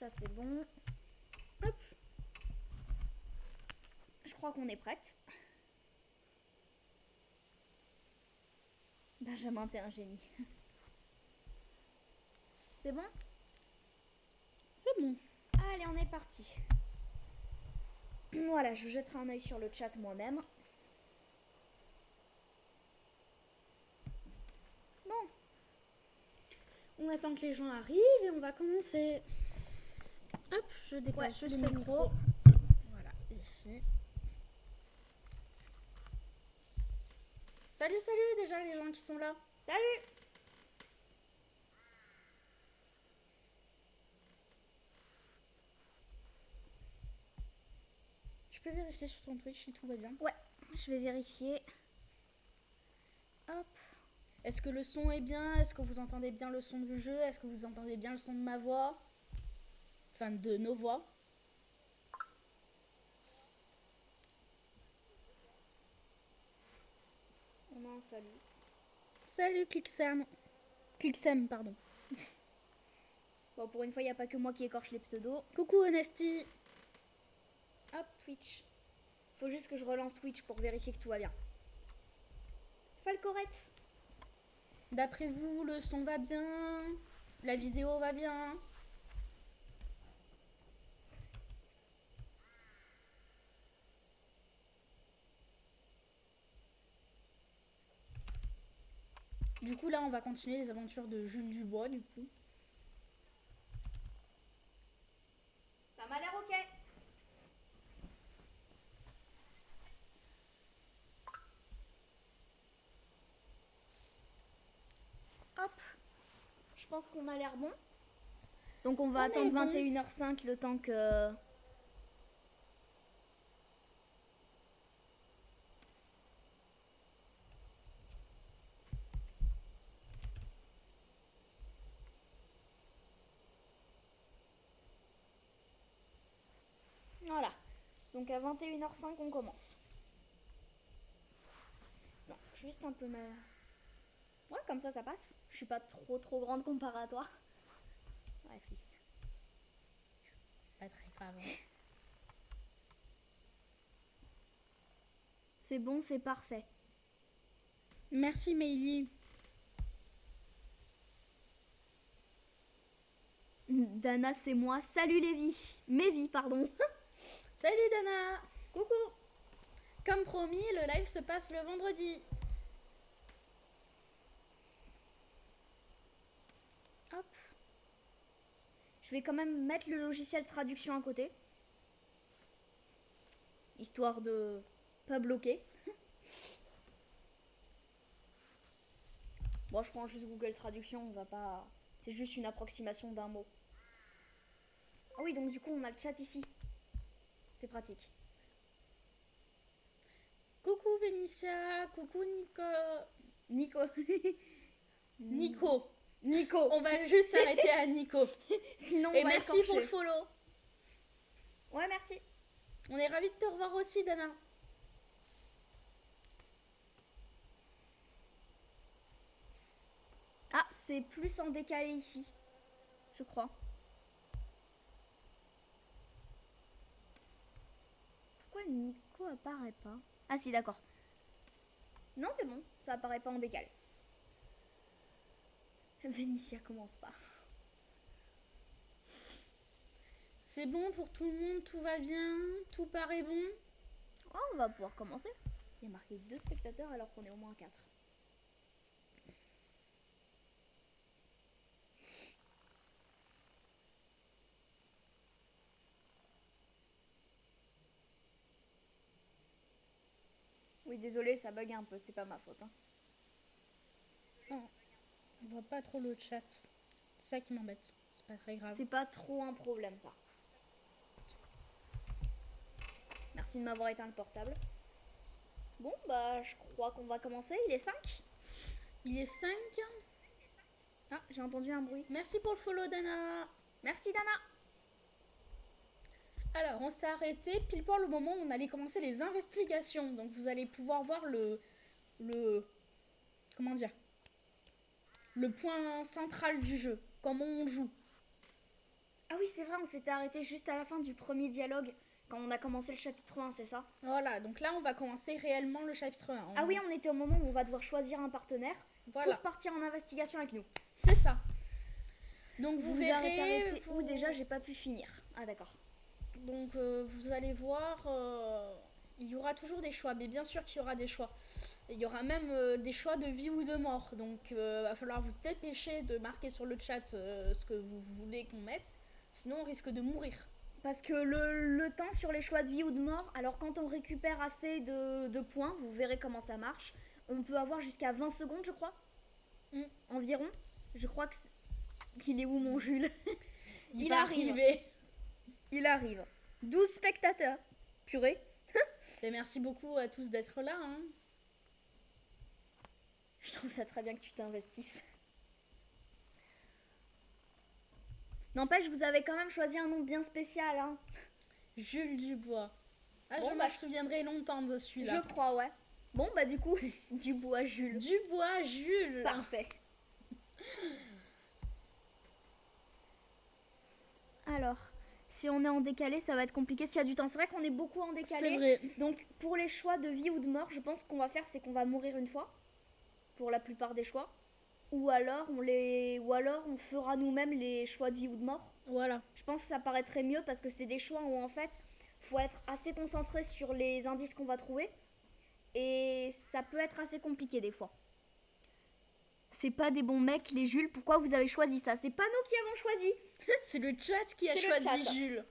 Ça c'est bon. Hop. Je crois qu'on est prête. Benjamin, t'es un génie. C'est bon? C'est bon. Allez, on est parti. Voilà, je jetterai un œil sur le chat moi-même. Bon. On attend que les gens arrivent et on va commencer. Hop, je déplace juste le micro. Voilà, ici. Salut, salut déjà les gens qui sont là. Salut! Tu peux vérifier sur ton Twitch si tout va bien? Ouais, je vais vérifier. Hop. Est-ce que le son est bien? Est-ce que vous entendez bien le son du jeu? Est-ce que vous entendez bien le son de ma voix? Enfin, de nos voix. On a un salut. Salut Clixem. Clixem, pardon. Bon, pour une fois, il n'y a pas que moi qui écorche les pseudos. Coucou Honesty. Hop, Twitch. Faut juste que je relance Twitch pour vérifier que tout va bien. Falcorette. D'après vous, le son va bien? La vidéo va bien? Du coup, là, on va continuer les aventures de Jules Dubois, du coup. Ça m'a l'air ok. Hop. Je pense qu'on a l'air bon. Donc on va On attendre est bon. 21h05 le temps que... Voilà. Donc à 21h05 on commence. Non, juste un peu ma... Ouais, comme ça passe. Je suis pas trop grande comparé à toi. Ouais, si. C'est pas très grave. Hein. C'est bon, c'est parfait. Merci Meili. Dana, c'est moi. Salut Lévi. Mévi, pardon. Salut Dana. Coucou. Comme promis, le live se passe le vendredi. Hop. Je vais quand même mettre le logiciel traduction à côté. Histoire de pas bloquer. Bon, je prends juste Google Traduction, on va pas... C'est juste une approximation d'un mot. Ah oui, donc du coup, on a le chat ici. C'est pratique. Coucou Vénitia. Coucou Nico. Nico. Nico. Nico. On va juste s'arrêter à Nico. Sinon, on Et va merci écorcher. pour le follow. Ouais, merci. On est ravis de te revoir aussi, Dana. Ah, c'est plus en décalé ici. Je crois. Pourquoi Nico apparaît pas? Ah si, d'accord. Non, c'est bon. Ça apparaît pas en décalé. Vénitia commence pas. C'est bon pour tout le monde, tout va bien, tout paraît bon. Oh, on va pouvoir commencer. Il y a marqué 2 spectateurs alors qu'on est au moins 4. Oui, désolé, ça bug un peu, c'est pas ma faute. Hein. Oh, on voit pas trop le chat. C'est ça qui m'embête. C'est pas très grave. C'est pas trop un problème, ça. Merci de m'avoir éteint le portable. Bon, bah, je crois qu'on va commencer. Il est 5. Il est 5. Ah, j'ai entendu un bruit. Merci pour le follow, Dana. Merci, Dana. Alors, on s'est arrêté pile poil au moment où on allait commencer les investigations. Donc, vous allez pouvoir voir le comment dire, le point central du jeu. Comment on joue. Ah oui, c'est vrai, on s'était arrêté juste à la fin du premier dialogue, quand on a commencé le chapitre 1, c'est ça? Voilà, donc là, on va commencer réellement le chapitre 1. Ah oui, on était au moment où on va devoir choisir un partenaire Voilà, pour partir en investigation avec nous. c'est ça. Donc Vous verrez... arrêtez où déjà? J'ai pas pu finir. Ah d'accord. Donc vous allez voir, il y aura toujours des choix, mais bien sûr qu'il y aura des choix. Il y aura même des choix de vie ou de mort. Donc va falloir vous dépêcher de marquer sur le chat ce que vous voulez qu'on mette. Sinon on risque de mourir. Parce que le temps sur les choix de vie ou de mort, alors quand on récupère assez de points, vous verrez comment ça marche, on peut avoir jusqu'à 20 secondes, je crois. Environ. Je crois que... Il est où mon Jules? Il va arriver. Il arrive. 12 spectateurs. Purée. Et merci beaucoup à tous d'être là. Hein. Je trouve ça très bien que tu t'investisses. N'empêche, vous avez quand même choisi un nom bien spécial, hein. Jules Dubois. Ah, Bon, je me souviendrai longtemps de celui-là. Je crois, ouais. Bon, bah du coup, Dubois Jules. Dubois Jules. Parfait. Alors, si on est en décalé, ça va être compliqué s'il y a du temps. C'est vrai qu'on est beaucoup en décalé. C'est vrai. Donc, pour les choix de vie ou de mort, je pense qu'on va faire, c'est qu'on va mourir une fois. Pour la plupart des choix. Ou alors, on fera nous-mêmes les choix de vie ou de mort. Voilà. Je pense que ça paraîtrait mieux parce que c'est des choix où, en fait, faut être assez concentré sur les indices qu'on va trouver. Et ça peut être assez compliqué des fois. C'est pas des bons mecs, les Jules. Pourquoi vous avez choisi ça? C'est pas nous qui avons choisi. C'est le chat qui a C'est le choisi chat. Jules.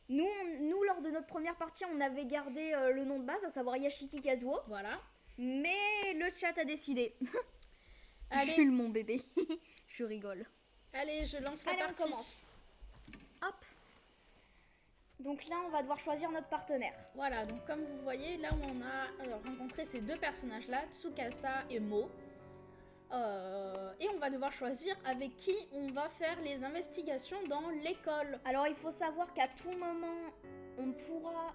Nous, lors de notre première partie, on avait gardé le nom de base, à savoir Yashiki Kazuo. Voilà. Mais le chat a décidé. Allez. Jules, mon bébé. Je rigole. Allez, je lance la Allez, partie. on commence. Hop. Donc là, on va devoir choisir notre partenaire. Voilà, donc comme vous voyez, là on a rencontré ces deux personnages-là, Tsukasa et Mo. Et on va devoir choisir avec qui on va faire les investigations dans l'école. Alors, il faut savoir qu'à tout moment, on pourra...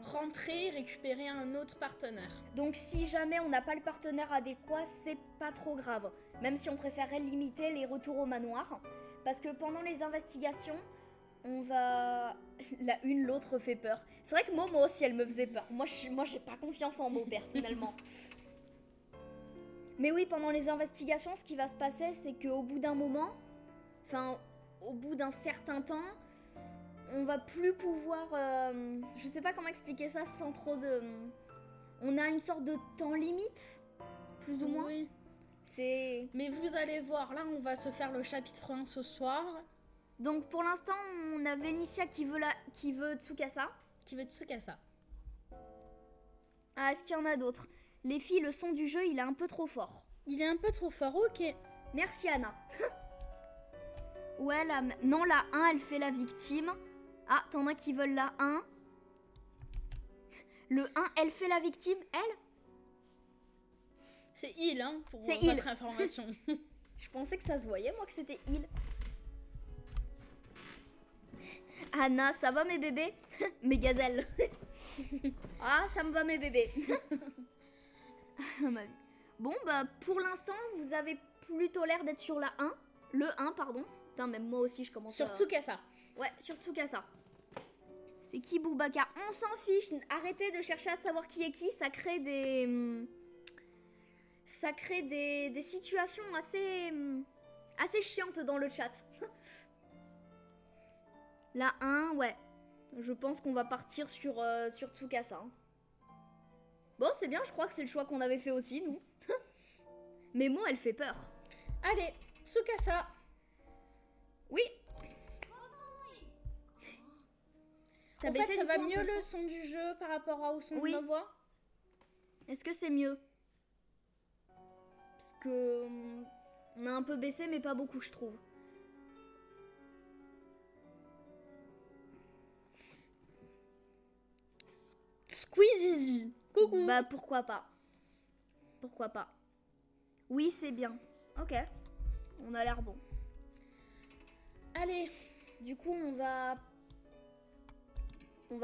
Rentrer, récupérer un autre partenaire. Donc, si jamais on n'a pas le partenaire adéquat, c'est pas trop grave. Même si on préférerait limiter les retours au manoir. Parce que pendant les investigations, on va... La une, l'autre fait peur. C'est vrai que moi aussi, elle me faisait peur. Moi, j'ai pas confiance en Mo, personnellement. Mais oui, pendant les investigations, ce qui va se passer, c'est qu'au bout d'un moment, enfin, au bout d'un certain temps, on va plus pouvoir... je sais pas comment expliquer ça sans trop de... On a une sorte de temps limite, plus ou moins. Oui. C'est... Mais vous allez voir, là on va se faire le chapitre 1 ce soir. Donc pour l'instant, on a Vénitia qui veut Tsukasa. Qui veut Tsukasa. Ah, est-ce qu'il y en a d'autres? Les filles, le son du jeu, il est un peu trop fort. Il est un peu trop fort, ok. Merci Anna. Ouais, non, la 1, elle fait la victime. Ah, t'en as qui veulent la 1. Le 1, elle fait la victime, elle? C'est il, hein, pour C'est votre il. information. Je pensais que ça se voyait, moi, que c'était il. Anna, ça va mes bébés? Mes gazelles. Ah, ça me va mes bébés. Ma vie. Bon, bah, pour l'instant, vous avez plutôt l'air d'être sur la 1. Le 1, pardon. Putain, même moi aussi, je commence Sur à... Tsukasa. Ouais, sur Tsukasa. C'est qui Boubacar? On s'en fiche. Arrêtez de chercher à savoir qui est qui. Ça crée des... Ça crée des situations assez chiantes dans le chat. La 1, ouais. Je pense qu'on va partir sur Tsukasa. Hein. Bon, c'est bien, je crois que c'est le choix qu'on avait fait aussi, nous. Mais Mo, elle fait peur. Allez, Tsukasa. Oui. T'as En fait, baissé ça du va coup un peu mieux le le son du jeu par rapport au son Oui. de ma voix? Est-ce que c'est mieux? Parce que... on a un peu baissé, mais pas beaucoup, je trouve. Squeezie. Coucou. Bah, pourquoi pas. Pourquoi pas. Oui, c'est bien. Ok. On a l'air bon. Allez. Du coup, on va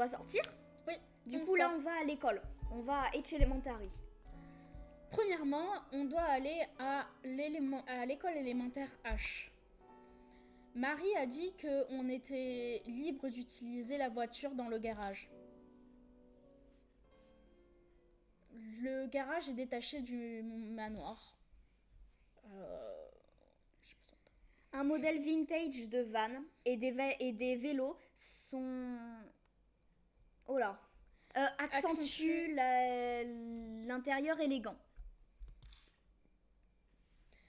sortir. Oui. Du coup, là, on va à l'école. On va à H Elementary. Premièrement, on doit aller à l'école élémentaire H. Marie a dit qu'on était libre d'utiliser la voiture dans le garage. Le garage est détaché du manoir. Un modèle vintage de van et des vélos sont... Oh là. Accentue l'intérieur élégant.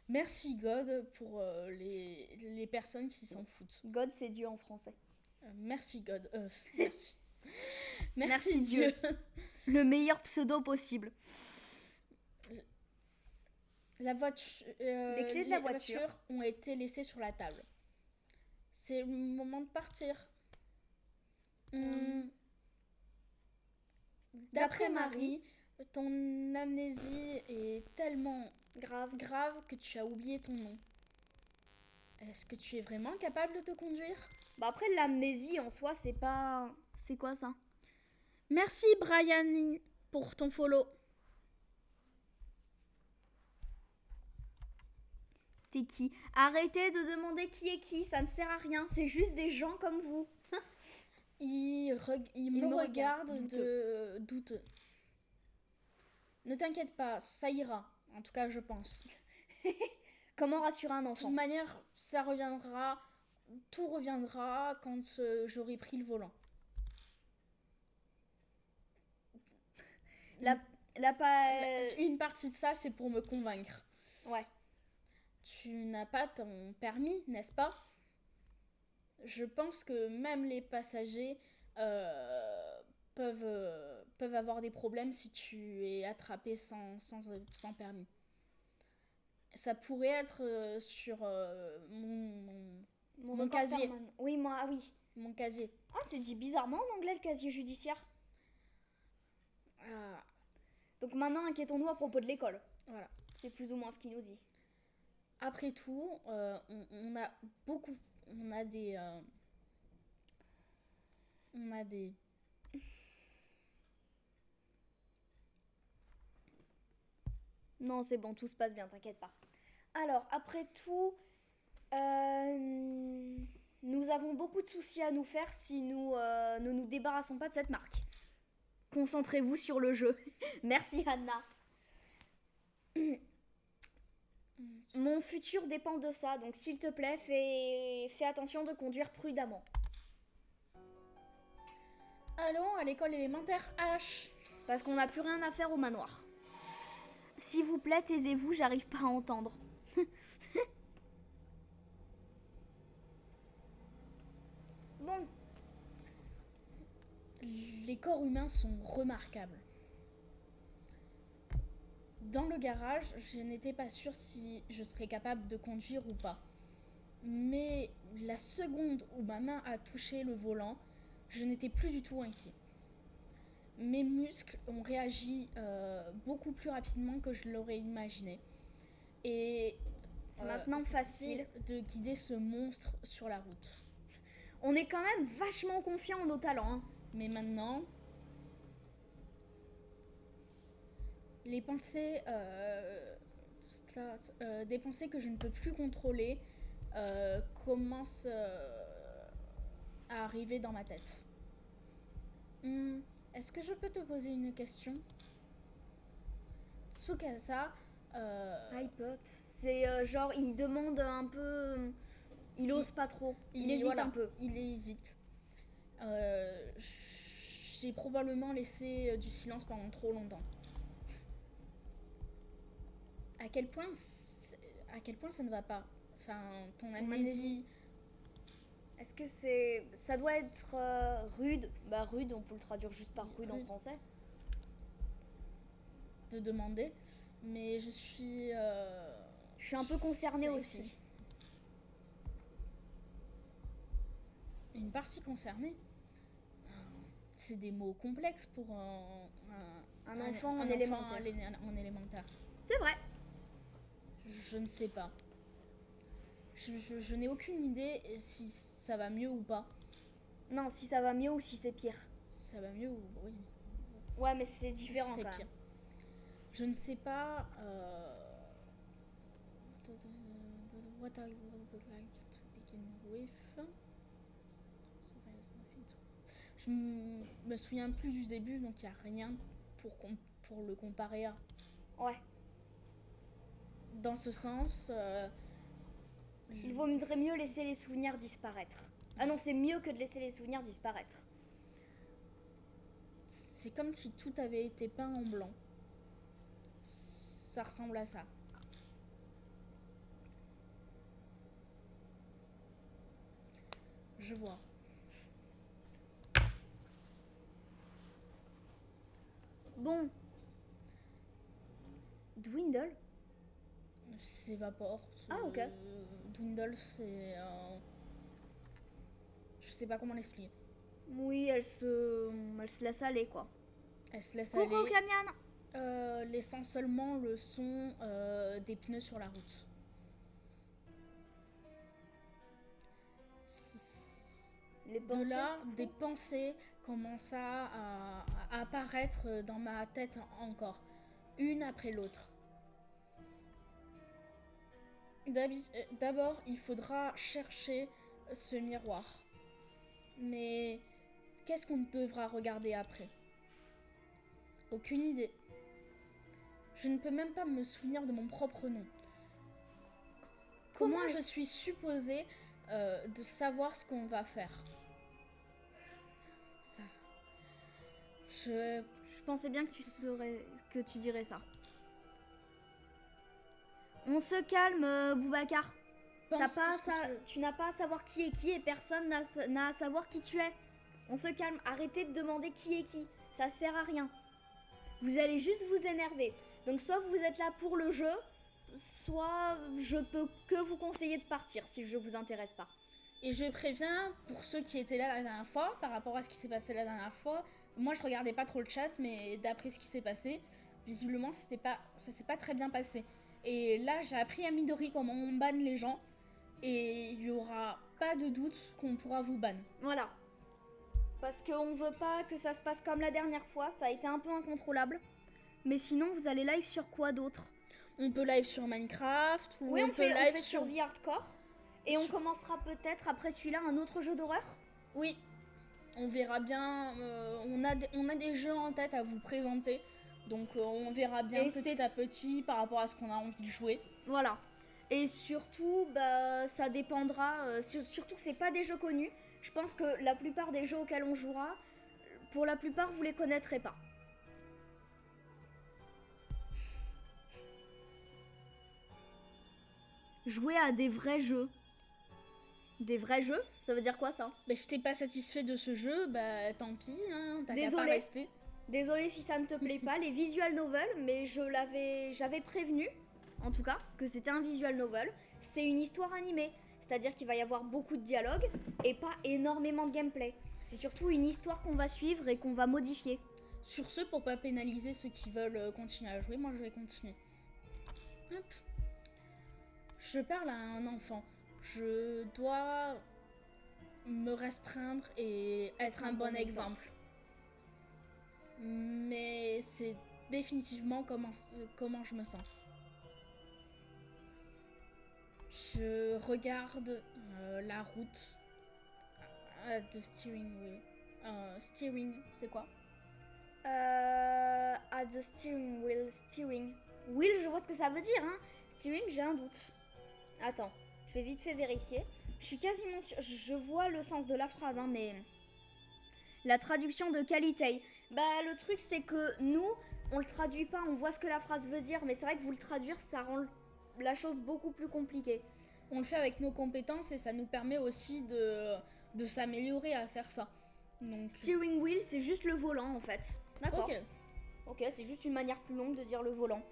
Merci God pour les personnes qui s'en foutent. God, c'est Dieu en français. Merci God. Merci. Merci Dieu. Le meilleur pseudo possible. La voiture, les clés de la voiture ont été laissées sur la table. C'est le moment de partir. D'après Marie, ton amnésie est tellement grave que tu as oublié ton nom. Est-ce que tu es vraiment capable de te conduire? Bah après, l'amnésie en soi, c'est pas... C'est quoi ça? Merci Brian pour ton follow. T'es qui? Arrêtez de demander qui est qui, ça ne sert à rien, c'est juste des gens comme vous. Il me regarde de douteux. Ne t'inquiète pas, ça ira. En tout cas, je pense. Comment rassurer un De enfant? toute manière, ça reviendra. Tout reviendra quand j'aurai pris le volant. Une partie de ça, c'est pour me convaincre. Ouais. Tu n'as pas ton permis, n'est-ce pas? Je pense que même les passagers peuvent avoir des problèmes si tu es attrapé sans permis. Ça pourrait être sur mon casier. Oui, moi, oui. Mon casier. Ah, c'est dit bizarrement en anglais, le casier judiciaire. Ah. Donc maintenant, inquiétons-nous à propos de l'école. Voilà. C'est plus ou moins ce qu'il nous dit. Après tout, on a des... Non, c'est bon, tout se passe bien, t'inquiète pas. Alors, après tout, nous avons beaucoup de soucis à nous faire si nous ne nous débarrassons pas de cette marque. Concentrez-vous sur le jeu. Merci, Anna. Mon futur dépend de ça, donc s'il te plaît, fais attention de conduire prudemment. Allons à l'école élémentaire H. Parce qu'on n'a plus rien à faire au manoir. S'il vous plaît, taisez-vous, j'arrive pas à entendre. Bon. Les corps humains sont remarquables. Dans le garage, je n'étais pas sûre si je serais capable de conduire ou pas. Mais la seconde où ma main a touché le volant, je n'étais plus du tout inquiet. Mes muscles ont réagi beaucoup plus rapidement que je l'aurais imaginé. Et c'est maintenant facile de guider ce monstre sur la route. On est quand même vachement confiants en nos talents. Hein. Mais maintenant, les pensées, des pensées que je ne peux plus contrôler commencent à arriver dans ma tête. Est-ce que je peux te poser une question? Tsukasa, Pipe up. C'est genre, il demande un peu... Il ose pas trop. Il hésite un peu. Il hésite. J'ai probablement laissé du silence pendant trop longtemps. À quel point ça ne va pas? Enfin, ton amnésie... Est-ce que ça doit être rude? Bah rude, on peut le traduire juste par rude en français. De demander, mais je suis un peu concernée aussi. Une partie concernée? C'est des mots complexes pour un enfant en élémentaire. C'est vrai. Je ne sais pas. Je n'ai aucune idée si ça va mieux ou pas. Non, si ça va mieux ou si c'est pire. Ça va mieux ou... Oui. Ouais, mais c'est différent quand même. Je ne sais pas... What I was like to begin with. Je me souviens plus du début, donc il n'y a rien pour le comparer à. Ouais. Dans ce sens, Il vaudrait mieux laisser les souvenirs disparaître. Ah non, c'est mieux que de laisser les souvenirs disparaître. c'est comme si tout avait été peint en blanc. Ça ressemble à ça. Je vois. Bon. Dwindle. S'évapore. Ah, ok. Dwindle, c'est... Je sais pas comment l'expliquer. Oui, elle se laisse aller, quoi. Elle se laisse Coucou, aller, Camion. laissant seulement le son des pneus sur la route. Les De pensées. là, des pensées commencent à apparaître dans ma tête encore, une après l'autre. D'abord, il faudra chercher ce miroir. Mais qu'est-ce qu'on devra regarder après? Aucune idée. Je ne peux même pas me souvenir de mon propre nom. Comment je suis supposée de savoir ce qu'on va faire? Ça. Je pensais bien que tu dirais ça. On se calme, Boubacar. Tu n'as pas à savoir qui est qui et personne n'a à savoir qui tu es. On se calme, arrêtez de demander qui est qui. Ça sert à rien. Vous allez juste vous énerver. Donc soit vous êtes là pour le jeu, soit je peux que vous conseiller de partir si le jeu vous intéresse pas. Et je préviens, pour ceux qui étaient là la dernière fois, par rapport à ce qui s'est passé la dernière fois, moi je regardais pas trop le chat, mais d'après ce qui s'est passé, visiblement ça s'est pas très bien passé. Et là j'ai appris à Midori comment on banne les gens, et il y aura pas de doute qu'on pourra vous ban. Voilà. Parce qu'on veut pas que ça se passe comme la dernière fois, ça a été un peu incontrôlable. Mais sinon, vous allez live sur quoi d'autre? On peut live sur Minecraft, ou oui, on peut live sur Survie Hardcore. Et on commencera peut-être après celui-là un autre jeu d'horreur. Oui, on verra bien. On a des jeux en tête à vous présenter. Donc on verra bien petit à petit par rapport à ce qu'on a envie de jouer. Voilà. Et surtout, ça dépendra. Surtout que c'est pas des jeux connus. Je pense que la plupart des jeux auxquels on jouera, pour la plupart, vous les connaîtrez pas. Jouer à des vrais jeux. Des vrais jeux? Ça veut dire quoi ça? Si t'es pas satisfait de ce jeu, tant pis, hein, t'as qu'à pas rester. Désolée si ça ne te plaît pas, les visual novels, mais j'avais prévenu, en tout cas, que c'était un visual novel. C'est une histoire animée, c'est-à-dire qu'il va y avoir beaucoup de dialogue et pas énormément de gameplay. C'est surtout une histoire qu'on va suivre et qu'on va modifier. Sur ce, pour pas pénaliser ceux qui veulent continuer à jouer, moi je vais continuer. Hop. Je parle à un enfant. Je dois me restreindre et être un bon exemple. Mais c'est définitivement comment je me sens. Je regarde la route de steering wheel. Steering, c'est quoi? At the steering wheel, steering. Wheel, je vois ce que ça veut dire, hein. Steering, j'ai un doute. Attends, je vais vite fait vérifier. Je suis quasiment sûre, je vois le sens de la phrase, hein, mais... La traduction de qualité. Le truc, c'est que nous, on le traduit pas, on voit ce que la phrase veut dire, mais c'est vrai que vous le traduire, ça rend la chose beaucoup plus compliquée. On le fait avec nos compétences et ça nous permet aussi de s'améliorer à faire ça. Donc, steering wheel, c'est juste le volant, en fait. D'accord. Ok, c'est juste une manière plus longue de dire le volant.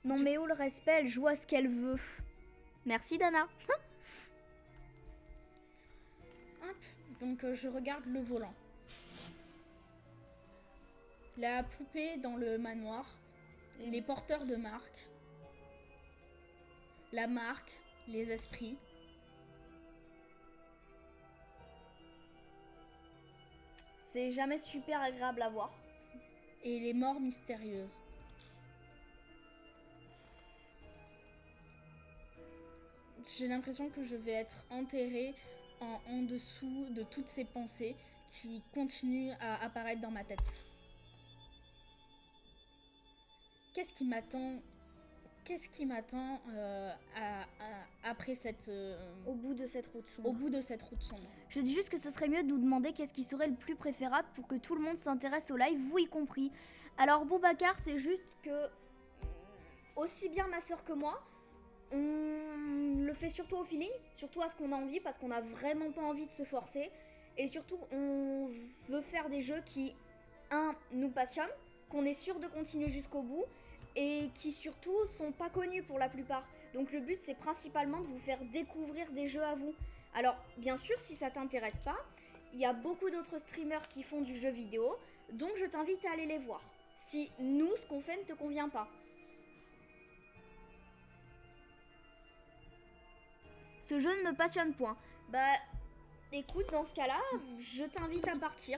Non, mais oh, le respect, elle joue à ce qu'elle veut. Merci, Dana. Hop, donc je regarde le volant. La poupée dans le manoir, les porteurs de marque, la marque, les esprits. C'est jamais super agréable à voir. Et les morts mystérieuses. j'ai l'impression que je vais être enterrée en dessous de toutes ces pensées qui continuent à apparaître dans ma tête. Qu'est-ce qui m'attend après cette... Au bout de cette route sombre. au bout de cette route sombre. Je dis juste que ce serait mieux de nous demander qu'est-ce qui serait le plus préférable pour que tout le monde s'intéresse au live, vous y compris. Alors Boubacar, c'est juste que aussi bien ma soeur que moi, on le fait surtout au feeling, surtout à ce qu'on a envie, parce qu'on n'a vraiment pas envie de se forcer. Et surtout, on veut faire des jeux qui, nous passionnent, qu'on est sûr de continuer jusqu'au bout, et qui surtout sont pas connus pour la plupart. Donc le but, c'est principalement de vous faire découvrir des jeux à vous. Alors, bien sûr, si ça t'intéresse pas, il y a beaucoup d'autres streamers qui font du jeu vidéo, donc je t'invite à aller les voir. Si nous, ce qu'on fait ne te convient pas. Ce jeu ne me passionne point. Bah, écoute, dans ce cas-là, je t'invite à partir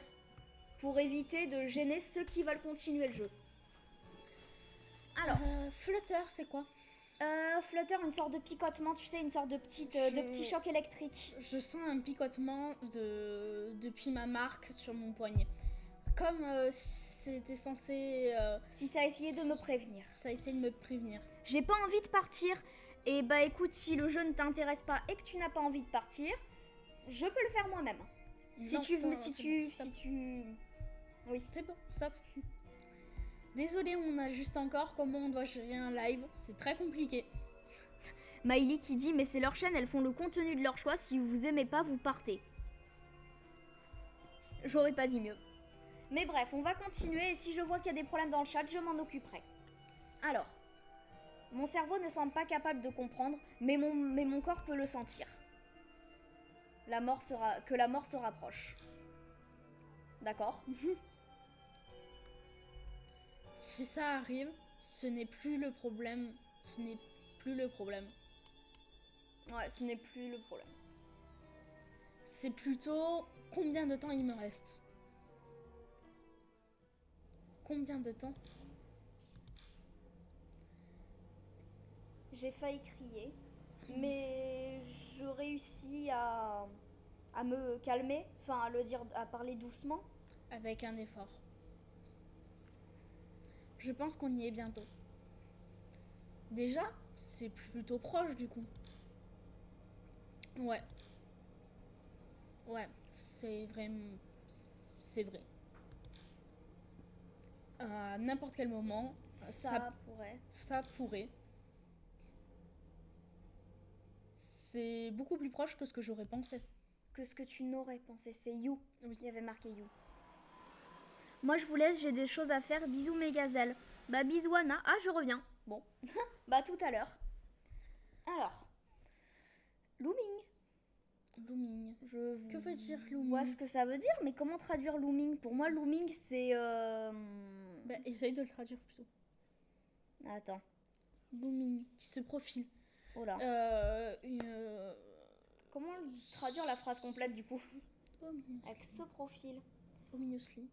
pour éviter de gêner ceux qui veulent continuer le jeu. Alors, Flutter, c'est quoi? Flutter, une sorte de picotement, tu sais, une sorte de petit choc électrique. Je sens un picotement depuis ma marque sur mon poignet. Comme c'était censé... Si ça a essayé de me prévenir. Ça essaie de me prévenir. J'ai pas envie de partir. Et bah écoute, si le jeu ne t'intéresse pas et que tu n'as pas envie de partir, je peux le faire moi-même. Non, Oui. C'est bon, stop. Désolée, on a juste encore comment on doit gérer un live. C'est très compliqué. Miley qui dit, mais c'est leur chaîne, elles font le contenu de leur choix. Si vous aimez pas, vous partez. J'aurais pas dit mieux. Mais bref, on va continuer et si je vois qu'il y a des problèmes dans le chat, je m'en occuperai. Alors, mon cerveau ne semble pas capable de comprendre, mais mon corps peut le sentir. Que la mort se rapproche. D'accord. Si ça arrive, ce n'est plus le problème. Ce n'est plus le problème. Ouais, ce n'est plus le problème. C'est plutôt combien de temps il me reste. Combien de temps? J'ai failli crier, mais je réussis à me calmer, enfin à parler doucement. Avec un effort. Je pense qu'on y est bientôt. Déjà, c'est plutôt proche du coup. Ouais. Ouais, c'est vraiment... C'est vrai. À n'importe quel moment, Ça pourrait. Ça pourrait. C'est beaucoup plus proche que ce que j'aurais pensé. Que ce que tu n'aurais pensé, c'est You. Oui. Il y avait marqué You. Moi je vous laisse, j'ai des choses à faire. Bisous mes gazelles. Bah bisous Anna. Ah je reviens. Bon. Bah tout à l'heure. Alors. Looming. Looming. Que veut dire Je looming? vois ce que ça veut dire, mais comment traduire looming? Pour moi looming c'est... Bah, essaye de le traduire plutôt. Attends. Looming, qui se profile. Oh là. Une... Comment traduire la phrase complète du coup? Ominously. Avec ce profil. Ominously.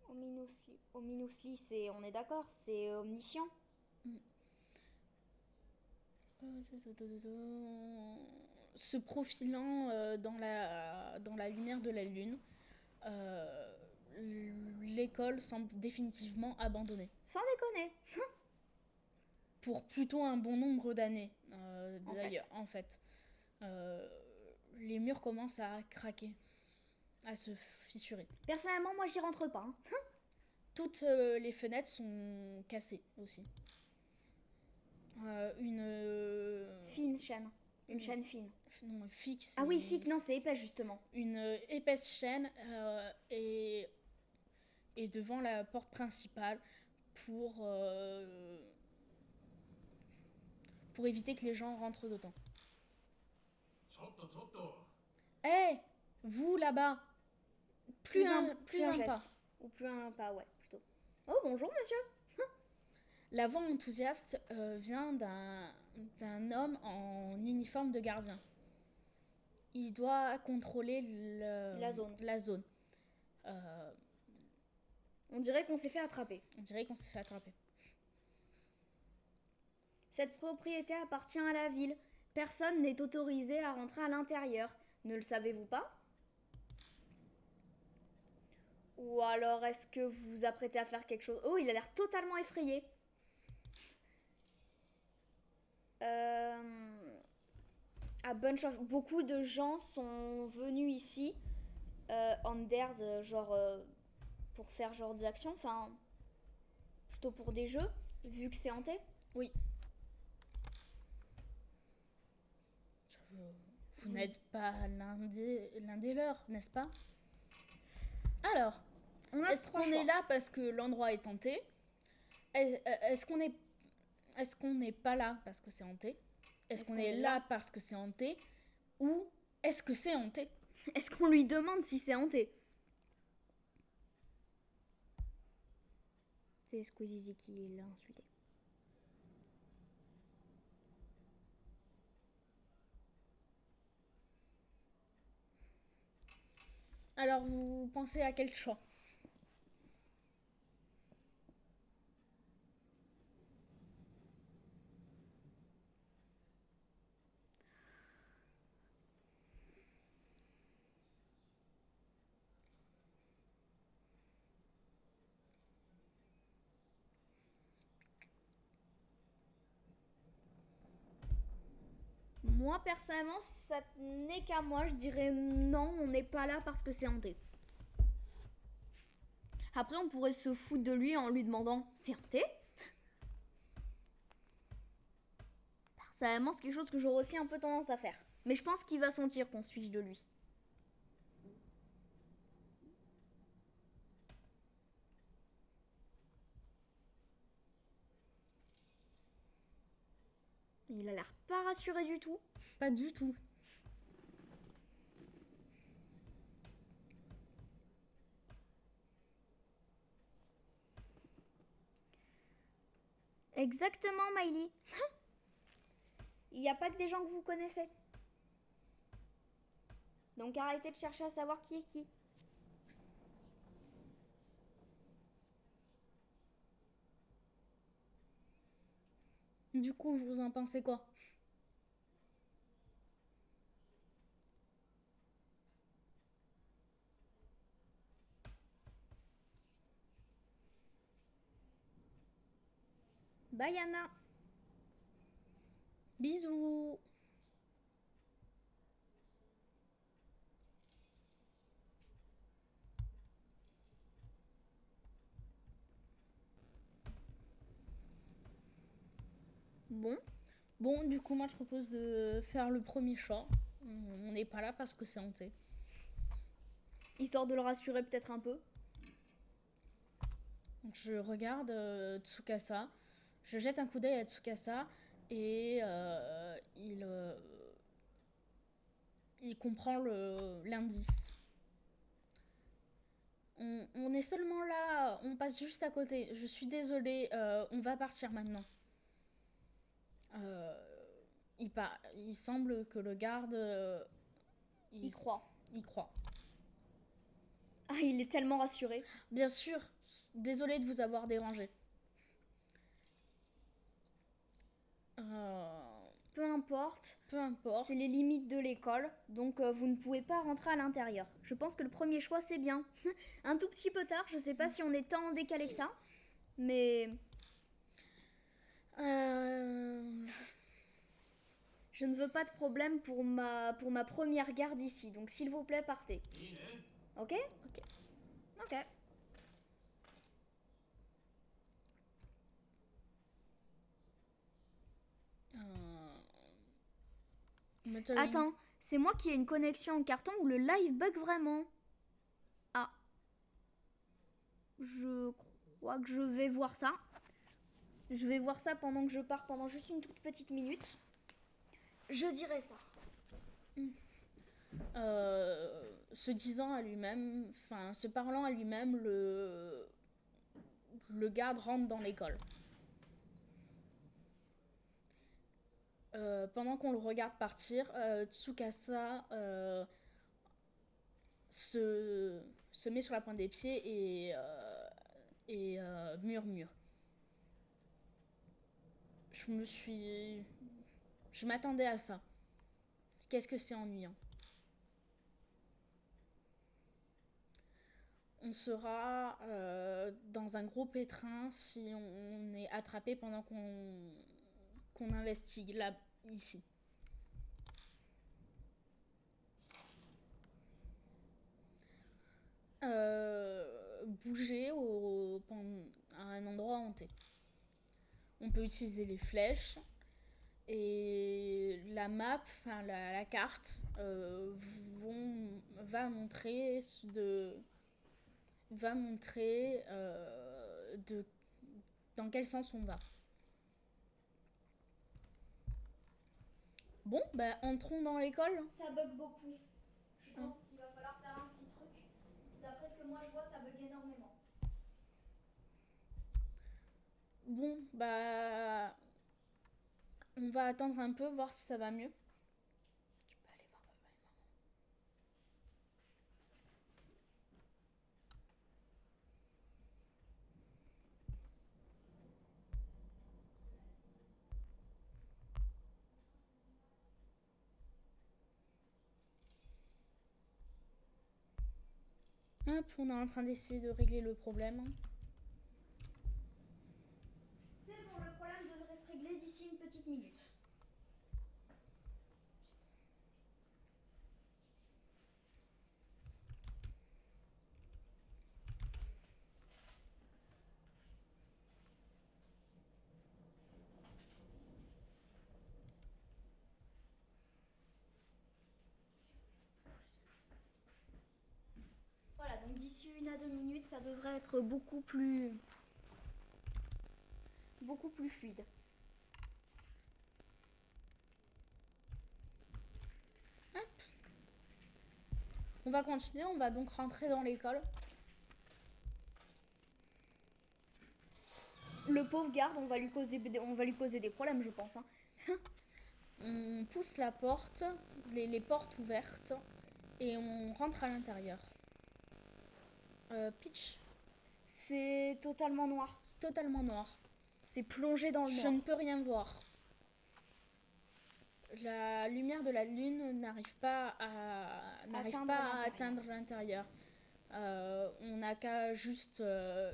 Ominously. Ominously, c'est... On est d'accord, c'est omniscient. Se profilant dans la lumière de la lune, l'école semble définitivement abandonnée. Sans déconner. Pour plutôt un bon nombre d'années, d'ailleurs, en fait. Les murs commencent à craquer, à se fissurer. Personnellement, moi, j'y rentre pas. Hein. Toutes les fenêtres sont cassées aussi. Fine chaîne. Une chaîne fine. Non, fixe. Ah oui, thick, non, c'est épais justement. Une épaisse chaîne est devant la porte principale pour éviter que les gens rentrent dedans. Hé, vous là-bas, plus un geste. pas. Ou plus un pas, ouais, plutôt. Oh, bonjour monsieur. La voix enthousiaste vient d'un homme en uniforme de gardien. Il doit contrôler la zone. On dirait qu'on s'est fait attraper. Attraper. Cette propriété appartient à la ville. Personne n'est autorisé à rentrer à l'intérieur. Ne le savez-vous pas? Ou alors est-ce que vous vous apprêtez à faire quelque chose? Oh, il a l'air totalement effrayé. Beaucoup de gens sont venus ici, Anders, pour faire genre des actions, enfin, plutôt pour des jeux, vu que c'est hanté. Oui. Vous n'êtes pas l'un des leurs, n'est-ce pas? Alors, est-ce qu'on est là parce que l'endroit est hanté? Est-ce qu'on n'est pas là parce que c'est hanté? Est-ce qu'on est là parce que c'est hanté? Ou est-ce que c'est hanté? Est-ce qu'on lui demande si c'est hanté? C'est Squeezie qui l'a insulté. Alors, vous pensez à quel choix? Moi, personnellement, si ça n'est qu'à moi, je dirais non, on n'est pas là parce que c'est hanté. Après, on pourrait se foutre de lui en lui demandant c'est hanté? Personnellement, c'est quelque chose que j'aurais aussi un peu tendance à faire. Mais je pense qu'il va sentir qu'on se fiche de lui. Il a l'air pas rassuré du tout. Pas du tout. Exactement, Miley. Il n'y a pas que des gens que vous connaissez. Donc arrêtez de chercher à savoir qui est qui. Du coup, vous en pensez quoi? Bye Anna. Bisous. Bon, Bon, du coup, moi, je propose de faire le premier choix. On n'est pas là parce que c'est hanté. histoire de le rassurer peut-être un peu. Donc, je regarde Tsukasa. Je jette un coup d'œil à Tsukasa et il comprend l'indice. On est seulement là, on passe juste à côté. Je suis désolée, on va partir maintenant. Il semble que le garde... Il croit. Il croit. Ah, il est tellement rassuré. Bien sûr, désolée de vous avoir dérangé. Peu importe. Peu importe. C'est les limites de l'école, donc vous ne pouvez pas rentrer à l'intérieur. Je pense que le premier choix, c'est bien. Un tout petit peu tard, je sais pas si on est tant décalé que ça, mais... Je ne veux pas de problème pour ma première garde ici, donc s'il vous plaît, partez. Ok? Ok. Attends, c'est moi qui ai une connexion en carton ou le live bug vraiment? Ah. Je crois que je vais voir ça. Je vais voir ça pendant que je pars, pendant juste une toute petite minute. Je dirai ça. Se disant à lui-même, enfin se parlant à lui-même, le garde rentre dans l'école. Pendant qu'on le regarde partir, Tsukasa se met sur la pointe des pieds et murmure. Je me suis Je m'attendais à ça. Qu'est-ce que c'est ennuyant. On sera dans un gros pétrin si on est attrapé pendant qu'on investigue là, ici. Bouger à un endroit hanté. On peut utiliser les flèches et la map, enfin la carte, va montrer dans quel sens on va. Bon, bah entrons dans l'école. Ça bug beaucoup. Je pense qu'il va falloir faire un petit truc. D'après ce que moi je vois, ça bug énormément. Bon, bah on va attendre un peu, voir si ça va mieux. Tu peux aller voir papa et maman. Hop, on est en train d'essayer de régler le problème. C'est bon, le problème devrait se régler d'ici une petite minute. Voilà, donc d'ici 1 à 2 minutes, ça devrait être beaucoup plus fluide. On va continuer, on va donc rentrer dans l'école. Le pauvre garde, on va lui causer des problèmes, je pense. Hein. On pousse la porte, les portes ouvertes, et on rentre à l'intérieur. Peach, C'est totalement noir. c'est totalement noir. C'est plongé dans le Je noir. ne peux rien voir. La lumière de la lune n'arrive pas à atteindre l'intérieur. On n'a qu'à juste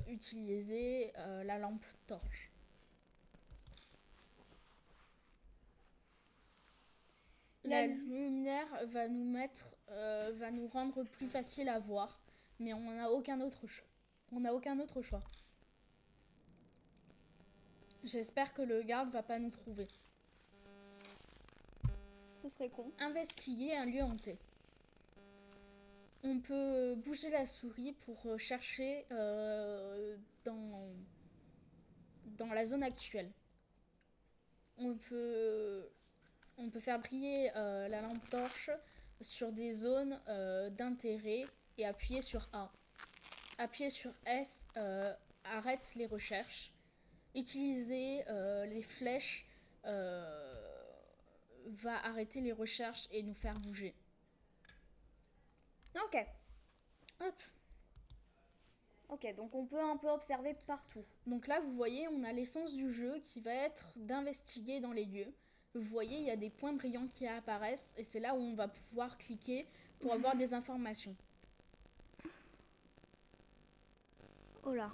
utiliser la lampe torche. La lumière va nous rendre plus facile à voir, mais on n'a aucun autre choix. J'espère que le garde va pas nous trouver. Ce serait con. Investiguer un lieu hanté. On peut bouger la souris pour chercher dans la zone actuelle. On peut faire briller la lampe torche sur des zones d'intérêt et appuyer sur A. Appuyer sur S arrête les recherches. Utiliser les flèches va arrêter les recherches et nous faire bouger. Ok. Hop. Ok, donc on peut un peu observer partout. Donc là, vous voyez, on a l'essence du jeu qui va être d'investiguer dans les lieux. Vous voyez, il y a des points brillants qui apparaissent et c'est là où on va pouvoir cliquer pour avoir des informations. Oh là.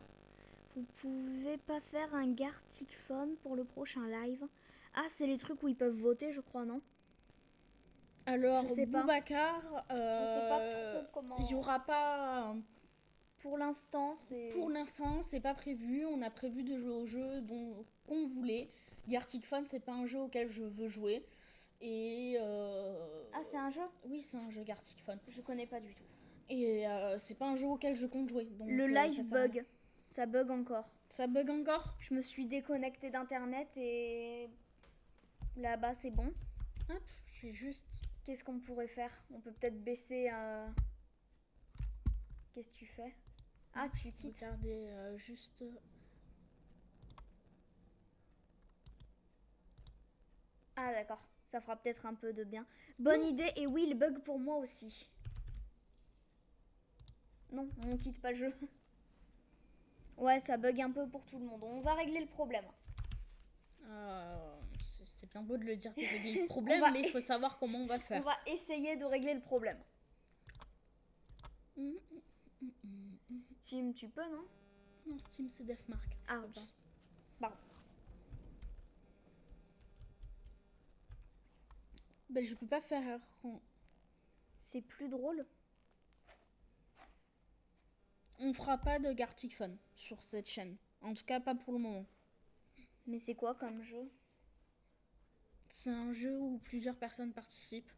Vous pouvez pas faire un Gartic Phone pour le prochain live? Ah, c'est les trucs où ils peuvent voter, je crois, non? Alors, Je sais pas. Boubacar, On sait pas trop comment. il y aura pas... Pour l'instant, c'est pas prévu. On a prévu de jouer au jeu qu'on voulait. Gartic Phone, c'est pas un jeu auquel je veux jouer. Et... Ah, c'est un jeu? Oui, c'est un jeu Gartic Phone. Je connais pas du tout. Et c'est pas un jeu auquel je compte jouer. Donc, le live bug. Ça bug encore. Ça bug encore? Je me suis déconnectée d'internet et là-bas c'est bon. Hop, je vais juste... Qu'est-ce qu'on pourrait faire? On peut peut-être baisser... Qu'est-ce que tu fais? Ah, tu quittes. Regardez juste... Ah d'accord, ça fera peut-être un peu de bien. Bonne idée, et oui, il bug pour moi aussi. Non, on quitte pas le jeu. Ouais, ça bug un peu pour tout le monde. On va régler le problème. c'est bien beau de le dire, de régler le problème, va- mais il faut savoir comment on va On faire. va essayer de régler le problème. Mm, Steam, tu peux, non? Non, Steam, c'est Defmark. Ah Faut oui. pas. Pardon. Ben, je peux pas faire... C'est plus drôle. On fera pas de Gartic Phone sur cette chaîne. En tout cas, pas pour le moment. Mais c'est quoi comme jeu? C'est un jeu où plusieurs personnes participent.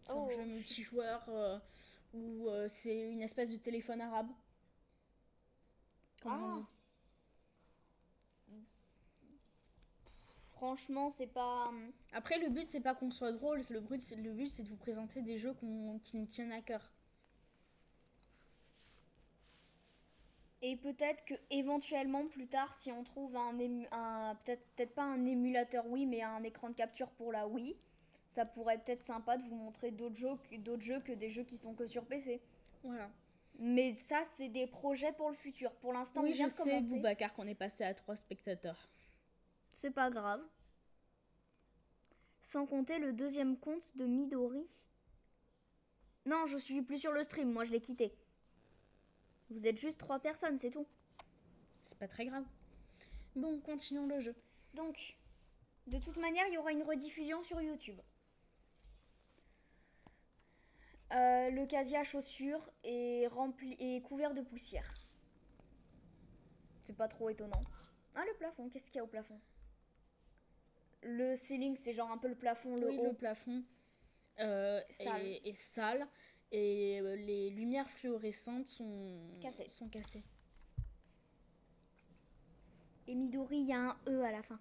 C'est Oh, un jeu multijoueur où c'est une espèce de téléphone arabe. Comment on dit? Franchement, c'est pas... Après, le but, c'est pas qu'on soit drôle. Le but, c'est de vous présenter des jeux qui nous tiennent à cœur. Et peut-être que éventuellement plus tard, si on trouve peut-être pas un émulateur Wii, mais un écran de capture pour la Wii, ça pourrait être sympa de vous montrer d'autres jeux que des jeux qui sont que sur PC. Voilà. Mais ça, c'est des projets pour le futur. Pour l'instant, Oui, on vient je de sais, commencer. Boubacar, qu'on est passé à 3 spectateurs. C'est pas grave. Sans compter le deuxième compte de Midori. Non, je suis plus sur le stream, moi je l'ai quitté. Vous êtes juste 3 personnes, c'est tout. C'est pas très grave. Bon, continuons le jeu. Donc, de toute manière, il y aura une rediffusion sur YouTube. Le casier à chaussures est couvert de poussière. C'est pas trop étonnant. Ah, le plafond, qu'est-ce qu'il y a au plafond? Le ceiling, c'est genre un peu le plafond, le haut. Le plafond Sale. est sale et les lumières fluorescentes sont cassées. Et Midori, il y a un E à la fin.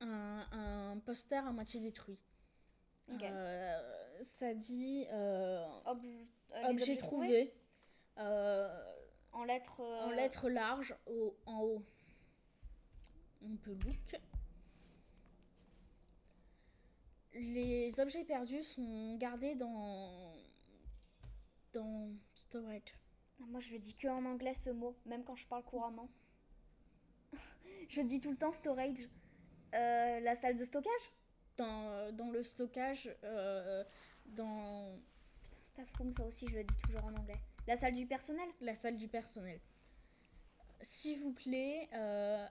Un poster à moitié détruit. Ok. Ça dit Les objet trouvé en lettres... en lettres larges en haut. On peut look. Les objets perdus sont gardés dans storage. Non, moi, je le dis que en anglais ce mot, même quand je parle couramment. Je dis tout le temps storage. La salle de stockage? Dans le stockage, dans Putain, staff room, ça aussi, je le dis toujours en anglais. La salle du personnel? la salle du personnel. S'il vous plaît,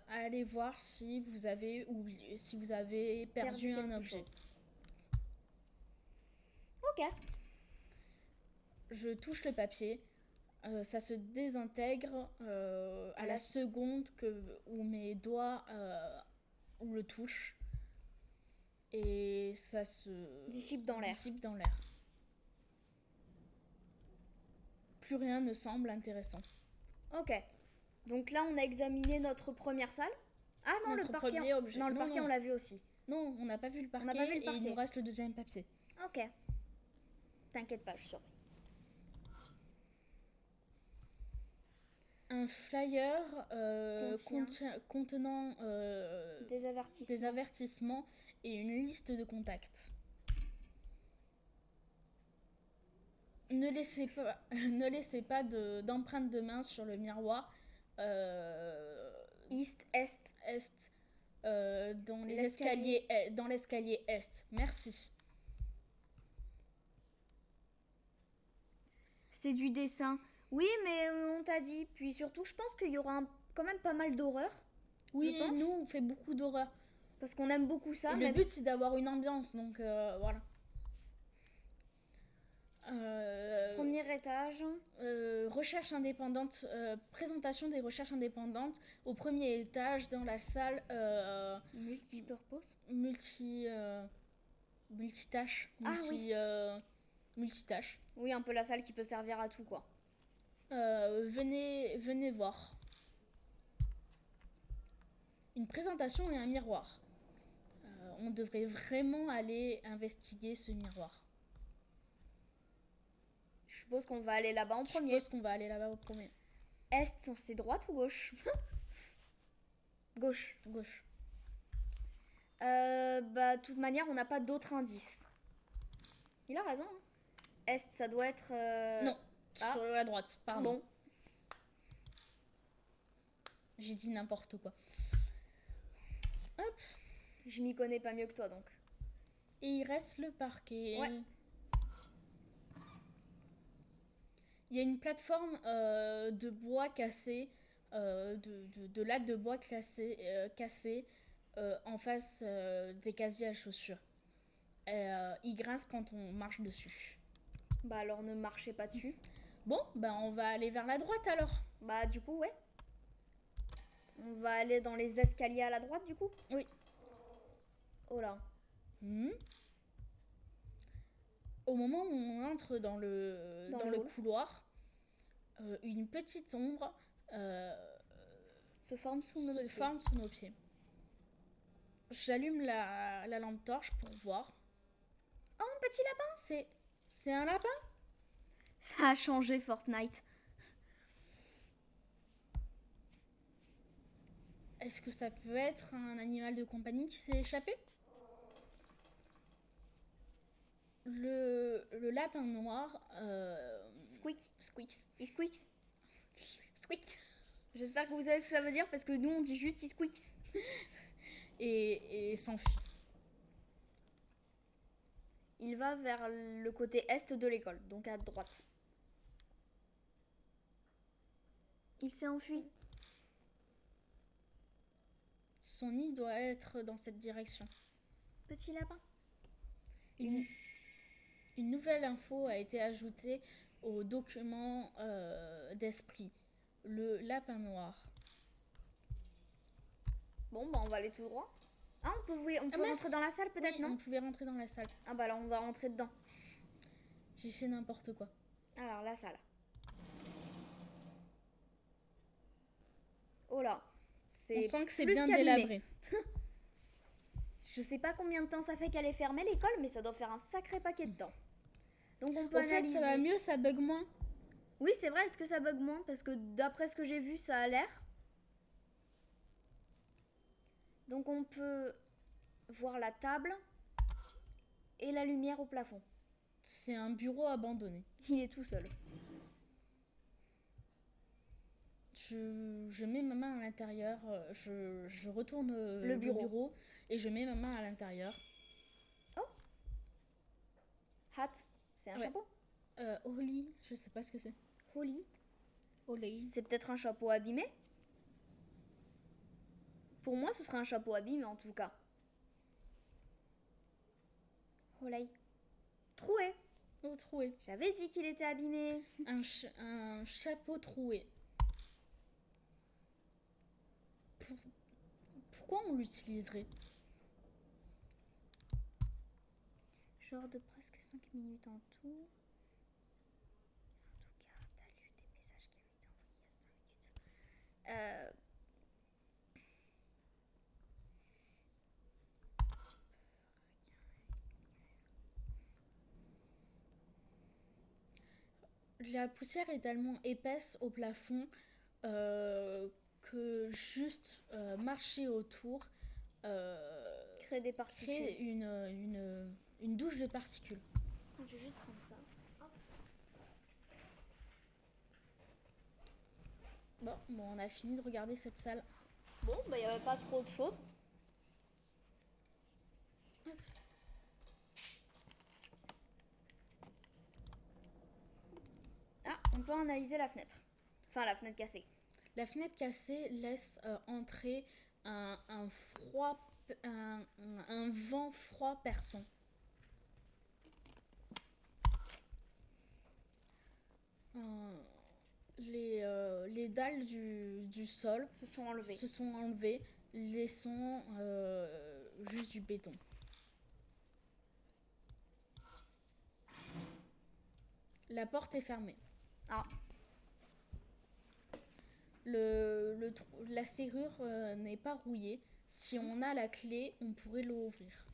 allez voir si vous avez oublié, si vous avez perdu un quelque objet. chose. Ok. Je touche le papier. Ça se désintègre à la seconde où mes doigts le touchent. Et ça se Dissipe dans l'air. dissipe dans l'air. Plus rien ne semble intéressant. Ok. Donc là, on a examiné notre première salle. Ah non, Notre le parquet. premier objet. Non, le Non, parquet, non. on l'a vu aussi. Non, on n'a pas vu le parquet, n'a pas vu le et il parquet. nous reste le deuxième papier. Ok. T'inquiète pas, je surveille. Un flyer contenant Des avertissements. des avertissements et une liste de contacts. Ne laissez pas d'empreintes de main sur le miroir East, Est. est dans l'escalier est. Merci. C'est du dessin. Oui, mais on t'a dit. Puis surtout, je pense qu'il y aura quand même pas mal d'horreur. Oui, Je pense. nous on fait beaucoup d'horreur. Parce qu'on aime beaucoup ça. Et le but c'est d'avoir une ambiance, donc voilà. Premier étage. Recherche indépendante, présentation des recherches indépendantes au premier étage dans la salle Multipurpose. multitâche. Ah oui. Multitâche. Oui, un peu la salle qui peut servir à tout, quoi. Venez voir. Une présentation et un miroir. On devrait vraiment aller investiguer ce miroir. Je suppose qu'on va aller là-bas en Je premier. suppose qu'on va aller là-bas au premier. Est, c'est droite ou gauche? Gauche. Gauche. De toute manière, on n'a pas d'autres indices. Il a raison. Hein. Est, ça doit être... Non, Ah. sur la droite, pardon. Bon. J'ai dit n'importe quoi. Hop. Je m'y connais pas mieux que toi, donc. Et il reste le parquet. Ouais. Il y a une plateforme de bois cassé, de lattes de bois cassées en face des casiers à chaussures. Il grince quand on marche dessus. Bah alors ne marchez pas dessus. Bon, ben on va aller vers la droite alors. Bah du coup, ouais. On va aller dans les escaliers à la droite, du coup. Oui. Oh là. Au moment où on entre dans le hall. couloir, une petite ombre Se forme sous nos pieds. J'allume la lampe torche pour voir. Oh, un petit lapin! C'est un lapin? Ça a changé Fortnite. Est-ce que ça peut être un animal de compagnie qui s'est échappé? Le lapin noir... Squeak. Squeaks. Il squeaks. Squeak. J'espère que vous savez ce que ça veut dire parce que nous on dit juste il squeaks. Et s'enfuit. Il va vers le côté est de l'école, donc à droite. Il s'est enfui. Son nid doit être dans cette direction. Petit lapin. Une nouvelle info a été ajoutée au document d'esprit. Le lapin noir. Bon, bah on va aller tout droit. Ah, on peut rentrer dans la salle peut-être, oui, non? On pouvait rentrer dans la salle. Ah bah là, on va rentrer dedans. J'ai fait n'importe quoi. Alors, la salle. Oh là. On sent que c'est plus bien qu'abîmé. délabré. Je sais pas combien de temps ça fait qu'elle est fermée l'école, mais ça doit faire un sacré paquet de temps. Donc on peut analyser. Fait, ça va mieux, ça bug moins. Oui, c'est vrai, est-ce que ça bug moins? Parce que d'après ce que j'ai vu, ça a l'air. Donc on peut voir la table et la lumière au plafond. C'est un bureau abandonné. Il est tout seul. Je mets ma main à l'intérieur, je retourne le bureau et je mets ma main à l'intérieur. Oh! Hat, c'est un chapeau? Holly, je sais pas ce que c'est. Holly? Holly. C'est peut-être un chapeau abîmé? Pour moi, ce serait un chapeau abîmé en tout cas. Holly. Troué. Oh, troué. J'avais dit qu'il était abîmé. Un chapeau troué. Pourquoi on l'utiliserait? Genre de presque 5 minutes en tout. En tout cas, t'as lu des messages qui avaient été envoyés il y a 5 minutes. La poussière est tellement épaisse au plafond que juste marcher autour Crée des particules. crée une douche de particules. Attends, je vais juste prendre ça. Bon, on a fini de regarder cette salle. Bon, bah il n'y avait pas trop de choses. Ah, on peut analyser la fenêtre. Enfin, la fenêtre cassée. La fenêtre cassée laisse entrer un vent froid perçant. Les dalles du sol se sont enlevées, laissant juste du béton. La porte est fermée. Ah. La serrure n'est pas rouillée. Si on a la clé, on pourrait l'ouvrir.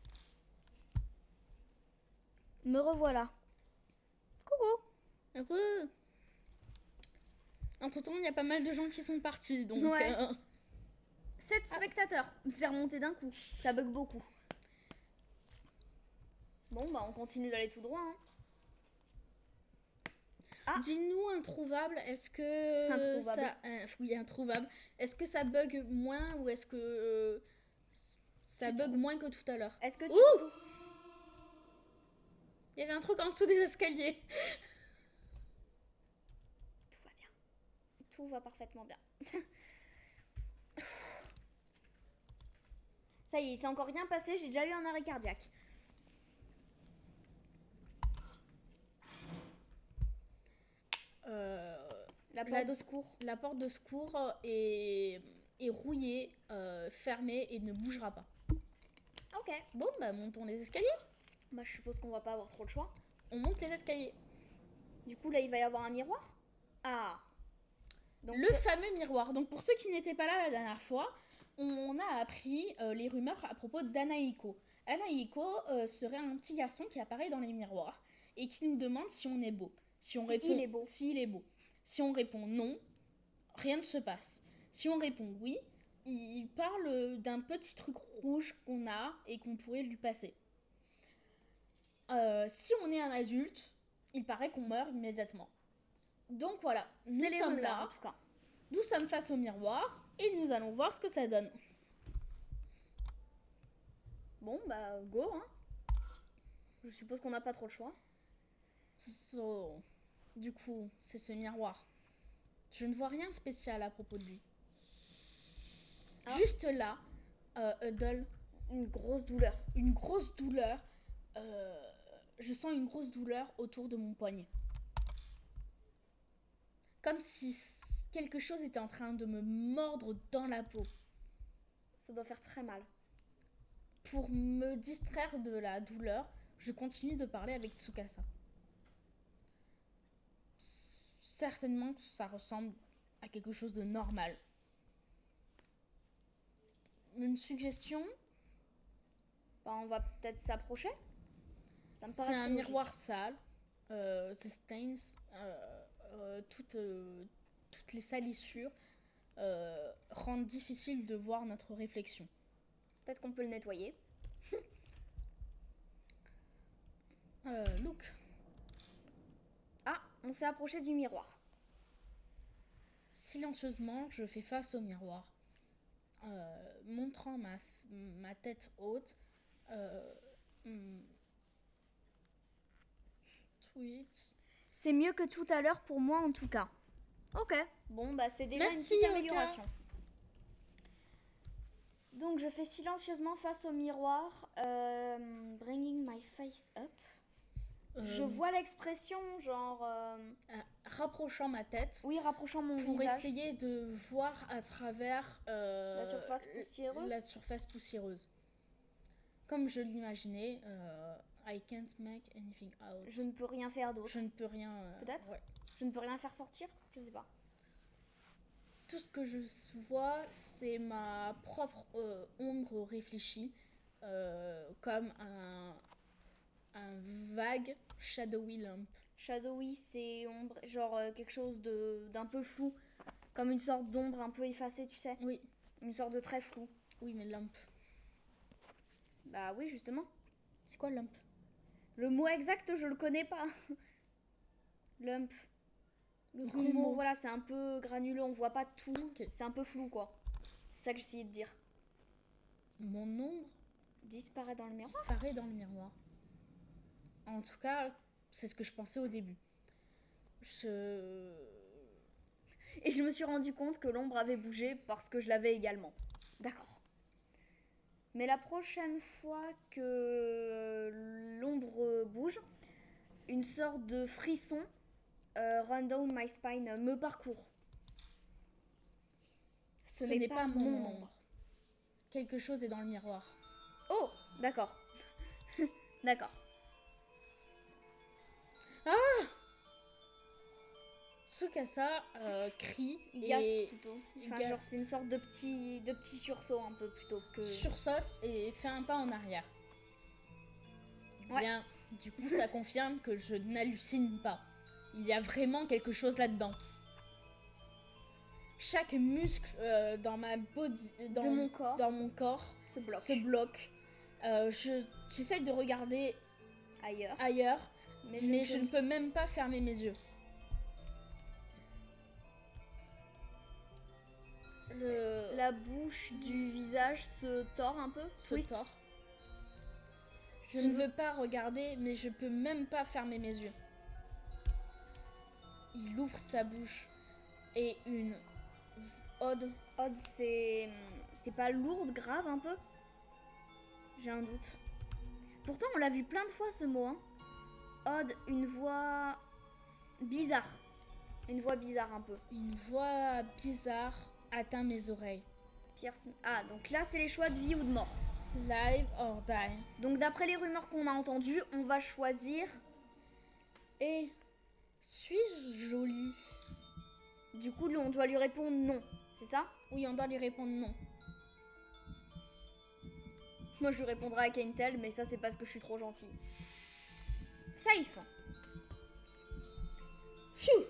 Me revoilà. Coucou. Heureux. Entre-temps, il y a pas mal de gens qui sont partis. Donc, ouais. 7 spectateurs. C'est remonté d'un coup. Ça bug beaucoup. Bon, bah on continue d'aller tout droit. Hein. Ah. Dis-nous introuvable, est-ce que Introuvable. ça... oui, introuvable. Est-ce que ça bug moins ou est-ce que ça Tu bug trouves- moins que tout à l'heure? Est-ce que tu Ouh. trouves... Il y avait un truc en dessous des escaliers. Tout va bien. Tout va parfaitement bien. Ça y est, il s'est encore rien passé, j'ai déjà eu un arrêt cardiaque. La porte de secours. La porte de secours est rouillée, fermée et ne bougera pas. Ok. Bon, bah montons les escaliers. Bah, je suppose qu'on va pas avoir trop le choix. On monte les escaliers. Du coup, là, il va y avoir un miroir. Ah. Donc, Le fameux miroir. Donc pour ceux qui n'étaient pas là la dernière fois, on a appris les rumeurs à propos d'Anaïko. Anaïko serait un petit garçon qui apparaît dans les miroirs et qui nous demande si on est beau. Si on Si répond il est beau. s'il est beau. Si on répond non, rien ne se passe. Si on répond oui, il parle d'un petit truc rouge qu'on a et qu'on pourrait lui passer. Si on est un adulte, il paraît qu'on meurt immédiatement. Donc voilà, nous c'est les sommes rumeurs, là, en tout cas. nous sommes face au miroir et nous allons voir ce que ça donne. Bon, bah, go, hein. Je suppose qu'on n'a pas trop le choix. Du coup, c'est ce miroir. Je ne vois rien de spécial à propos de lui. Ah. Juste là, Huddle, Une grosse douleur. une grosse douleur. Je sens une grosse douleur autour de mon poignet. Comme si quelque chose était en train de me mordre dans la peau. Ça doit faire très mal. Pour me distraire de la douleur, je continue de parler avec Tsukasa. Certainement que ça ressemble à quelque chose de normal. Une suggestion, Bah, on va peut-être s'approcher. Ça me c'est paraît un très miroir logique. sale. The stains, toutes les salissures rendent difficile de voir notre réflexion. Peut-être qu'on peut le nettoyer. Look, Ah, on s'est approché du miroir. silencieusement, je fais face au miroir, montrant ma tête haute. Tweet. C'est mieux que tout à l'heure pour moi en tout cas. Ok. Bon, bah c'est déjà une Merci, petite Oka. amélioration. Donc je fais silencieusement face au miroir. Bringing my face up. Je vois l'expression genre... Rapprochant ma tête oui, rapprochant mon pour visage. essayer de voir à travers La surface poussiéreuse. la surface poussiéreuse. Comme je l'imaginais, I can't make anything out. Je ne peux rien faire d'autre. Je ne peux rien. Peut-être ouais. Je ne peux rien faire sortir. Je sais pas. Tout ce que je vois, c'est ma propre ombre réfléchie, comme un vague shadowy lamp. Shadowy, c'est ombre, genre quelque chose d'un peu flou. Comme une sorte d'ombre un peu effacée, tu sais. Oui, Une sorte de très flou. oui, mais lamp. Bah oui, justement. C'est quoi lamp? Le mot exact, je le connais pas. Lump. Grumeau. Grumeau, voilà, c'est un peu granuleux, on voit pas tout. Ok. C'est un peu flou, quoi. C'est ça que j'essayais de dire. Mon ombre Disparaît dans le miroir. disparaît dans le miroir. En tout cas, c'est ce que je pensais au début. Et je me suis rendu compte que l'ombre avait bougé parce que je l'avais également. D'accord. Mais la prochaine fois que l'ombre bouge, une sorte de frisson run down my spine me parcourt. Ce n'est pas mon ombre. Quelque chose est dans le miroir. Oh, d'accord. D'accord. Tsukasa crie Il et gaze plutôt. il Enfin, gaze. genre, c'est une sorte de petit sursaut un peu plutôt que... sursaute et fait un pas en arrière. Ouais. Bien, du coup, ça confirme que je n'hallucine pas. Il y a vraiment quelque chose là-dedans. Chaque muscle dans ma body, De mon corps dans mon corps se bloque se bloque. J'essaye de regarder ailleurs. ailleurs, Mais mais je ne peux même pas fermer mes yeux. La bouche du visage se tord un peu. se Twist. tord. Je ne veux pas regarder, mais je peux même pas fermer mes yeux. Il ouvre sa bouche et une ode. Odd, c'est pas lourde, grave un peu. J'ai un doute. Pourtant, on l'a vu plein de fois ce mot. Hein. Odd, une voix bizarre. Une voix bizarre un peu. Une voix bizarre atteint mes oreilles. Pierce. Ah, donc là, c'est les choix de vie ou de mort. Live or die. Donc, d'après les rumeurs qu'on a entendues, on va choisir. Et suis-je jolie? Du coup, on doit lui répondre non. C'est ça? Oui, on doit lui répondre non. Moi, je lui répondrai avec Intel, mais ça, c'est parce que je suis trop gentille. Safe. Phew.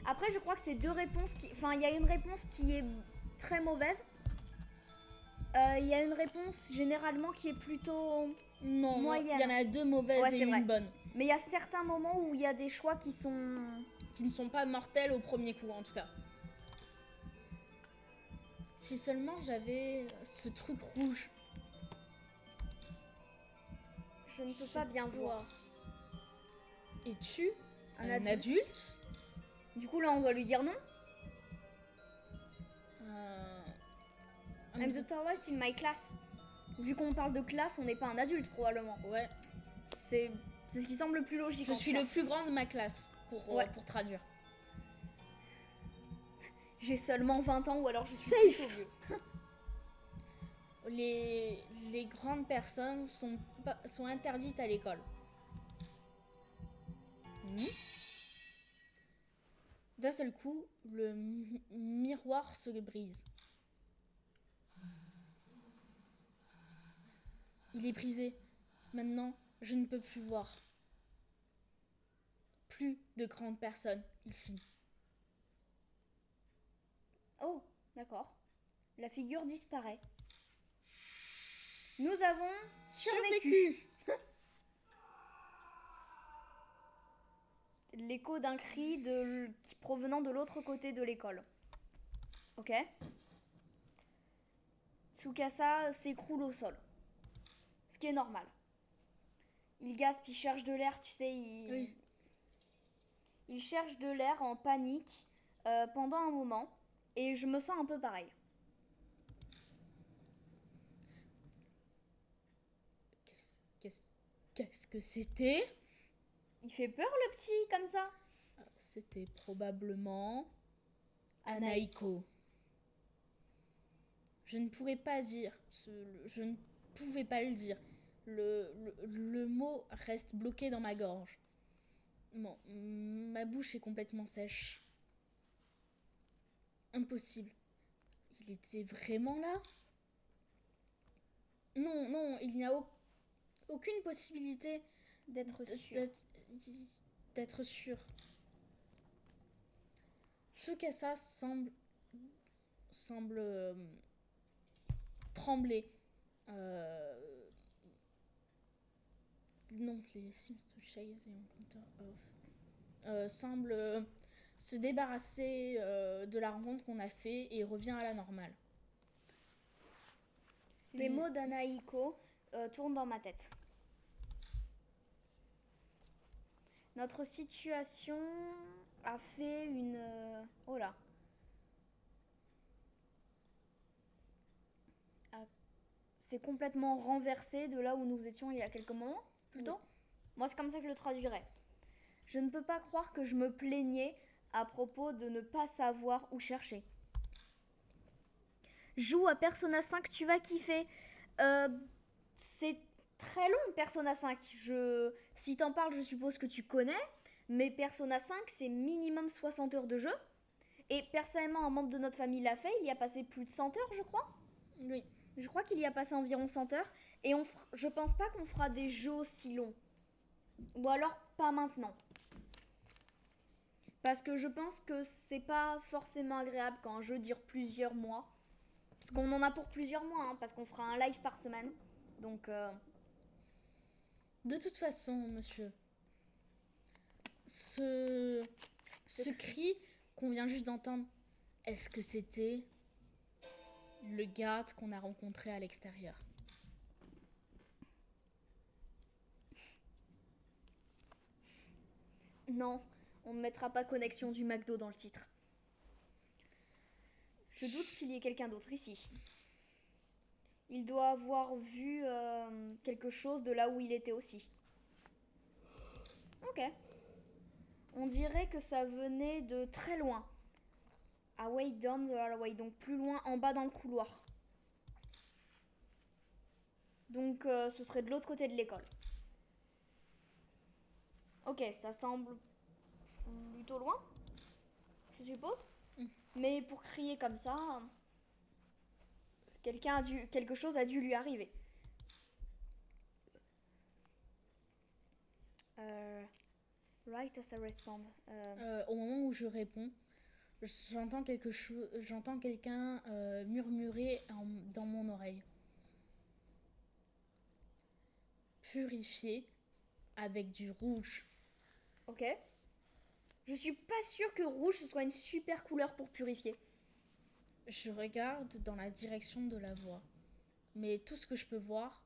Après, je crois que c'est deux réponses qui... Enfin, il y a une réponse qui est très mauvaise. Il y a une réponse, généralement, qui est plutôt... Non, moyenne. il y en a deux mauvaises Ouais, et c'est vrai. une bonne. Mais il y a certains moments où il y a des choix qui sont... Qui ne sont pas mortels au premier coup, en tout cas. Si seulement j'avais ce truc rouge. Je ne peux pas bien voir. Es-tu Un un adulte? Du coup, là, on doit lui dire non. I'm the tallest in my class. Vu qu'on parle de classe, on n'est pas un adulte, probablement. Ouais. C'est ce qui semble le plus logique. Je en suis tout cas. le plus grand de ma classe, pour traduire. J'ai seulement 20 ans ou alors je suis Safe. plutôt vieux. Les grandes personnes sont interdites à l'école. D'un seul coup, le miroir se brise. Il est brisé. Maintenant, je ne peux plus voir. Plus de grandes personnes ici. Oh, d'accord. La figure disparaît. Nous avons survécu. L'écho d'un cri provenant de l'autre côté de l'école. Ok. Tsukasa s'écroule au sol. Ce qui est normal. Il gaspe, il cherche de l'air, tu sais, Oui. il cherche de l'air en panique pendant un moment. Et je me sens un peu pareil. Qu'est-ce que c'était? Il fait peur le petit comme ça. C'était probablement Anaïko. Anaïko. Je ne pourrais pas dire. Je ne pouvais pas le dire. Le mot reste bloqué dans ma gorge. Ma bouche est complètement sèche. Impossible. Il était vraiment là? Non, il n'y a aucune possibilité D'être sûr. d'être sûr. Tsukasa semble trembler. Non, les seems to chase the encounter of. Semble se débarrasser de la rencontre qu'on a fait et revient à la normale. Les mots d'Anaïko tournent dans ma tête. Notre situation a fait une... oh là. C'est complètement renversé de là où nous étions il y a quelques moments, plutôt. Oui. Moi, c'est comme ça que je le traduirais. Je ne peux pas croire que je me plaignais à propos de ne pas savoir où chercher. Joue à Persona 5, tu vas kiffer. C'est très long, Persona 5. Si t'en parles, je suppose que tu connais. Mais Persona 5, c'est minimum 60 heures de jeu. Et personnellement, un membre de notre famille l'a fait. Il y a passé plus de 100 heures, je crois. Oui. Je crois qu'il y a passé environ 100 heures. Et je pense pas qu'on fera des jeux aussi longs. Ou alors pas maintenant. Parce que je pense que c'est pas forcément agréable quand un jeu dure plusieurs mois. Parce qu'on en a pour plusieurs mois, hein, parce qu'on fera un live par semaine. Donc... De toute façon, monsieur, ce cri qu'on vient juste d'entendre, est-ce que c'était le garde qu'on a rencontré à l'extérieur. Non, on ne mettra pas connexion du McDo dans le titre. Je doute qu'il y ait quelqu'un d'autre ici. Il doit avoir vu quelque chose de là où il était aussi. Ok. On dirait que ça venait de très loin. Away down the hallway, donc plus loin en bas dans le couloir. Donc ce serait de l'autre côté de l'école. Ok, ça semble plutôt loin, je suppose. Mais pour crier comme ça, quelque chose a dû lui arriver. Right as I respond. Au moment où je réponds, j'entends quelqu'un murmurer dans mon oreille. Purifié avec du rouge. Ok. Je suis pas sûre que rouge ce soit une super couleur pour purifier. Je regarde dans la direction de la voix. Mais tout ce que je peux voir,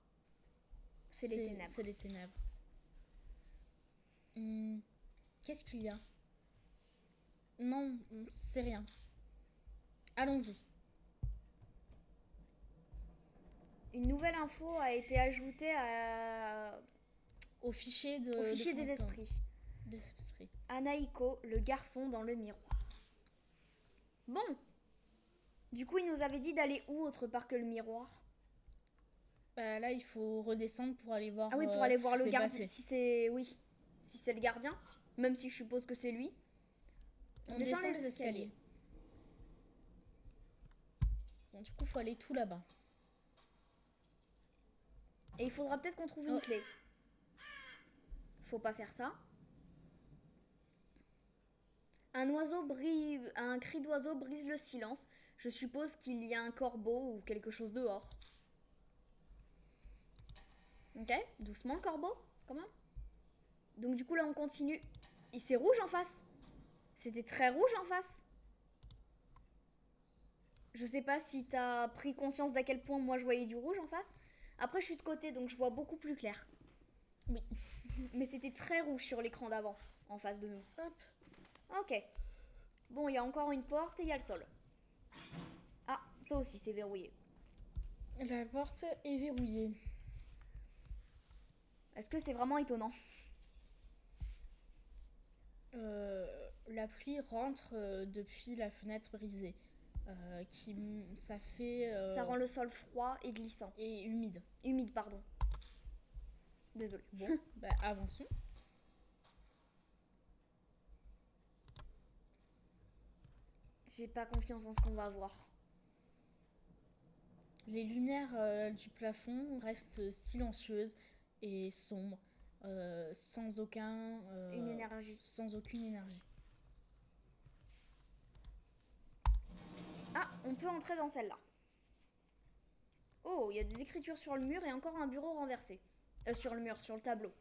C'est les ténèbres. C'est les ténèbres. Qu'est-ce qu'il y a? Non, c'est rien. Allons-y. Une nouvelle info a été ajoutée Au fichier au fichier des esprits. Des esprits. Anaïko, le garçon dans le miroir. Bon. Du coup, il nous avait dit d'aller où autre part que le miroir? Bah, là, il faut redescendre pour aller voir. Ah oui, pour aller voir le gardien. Passé. Si c'est si c'est le gardien, même si je suppose que c'est lui. On descend les escaliers. Bon, du coup, faut aller tout là-bas. Et il faudra peut-être qu'on trouve une clé. Faut pas faire ça. Un cri d'oiseau brise le silence. Je suppose qu'il y a un corbeau ou quelque chose dehors. Ok, doucement le corbeau, quand même. Donc du coup là on continue. C'est rouge en face. C'était très rouge en face. Je sais pas si t'as pris conscience d'à quel point moi je voyais du rouge en face. Après je suis de côté donc je vois beaucoup plus clair. Oui. Mais c'était très rouge sur l'écran d'avant, en face de nous. Hop. Ok. Bon, il y a encore une porte et il y a le sol. Ah, ça aussi c'est verrouillé. La porte est verrouillée. Est-ce que c'est vraiment étonnant? La pluie rentre depuis la fenêtre brisée. Ça fait... Ça rend le sol froid et glissant. Et humide. Humide, pardon. Désolée. Bon, bah avançons. J'ai pas confiance en ce qu'on va voir. Les lumières du plafond restent silencieuses et sombres, sans aucune énergie. Ah, on peut entrer dans celle-là. Oh, il y a des écritures sur le mur et encore un bureau renversé. Sur le mur, sur le tableau.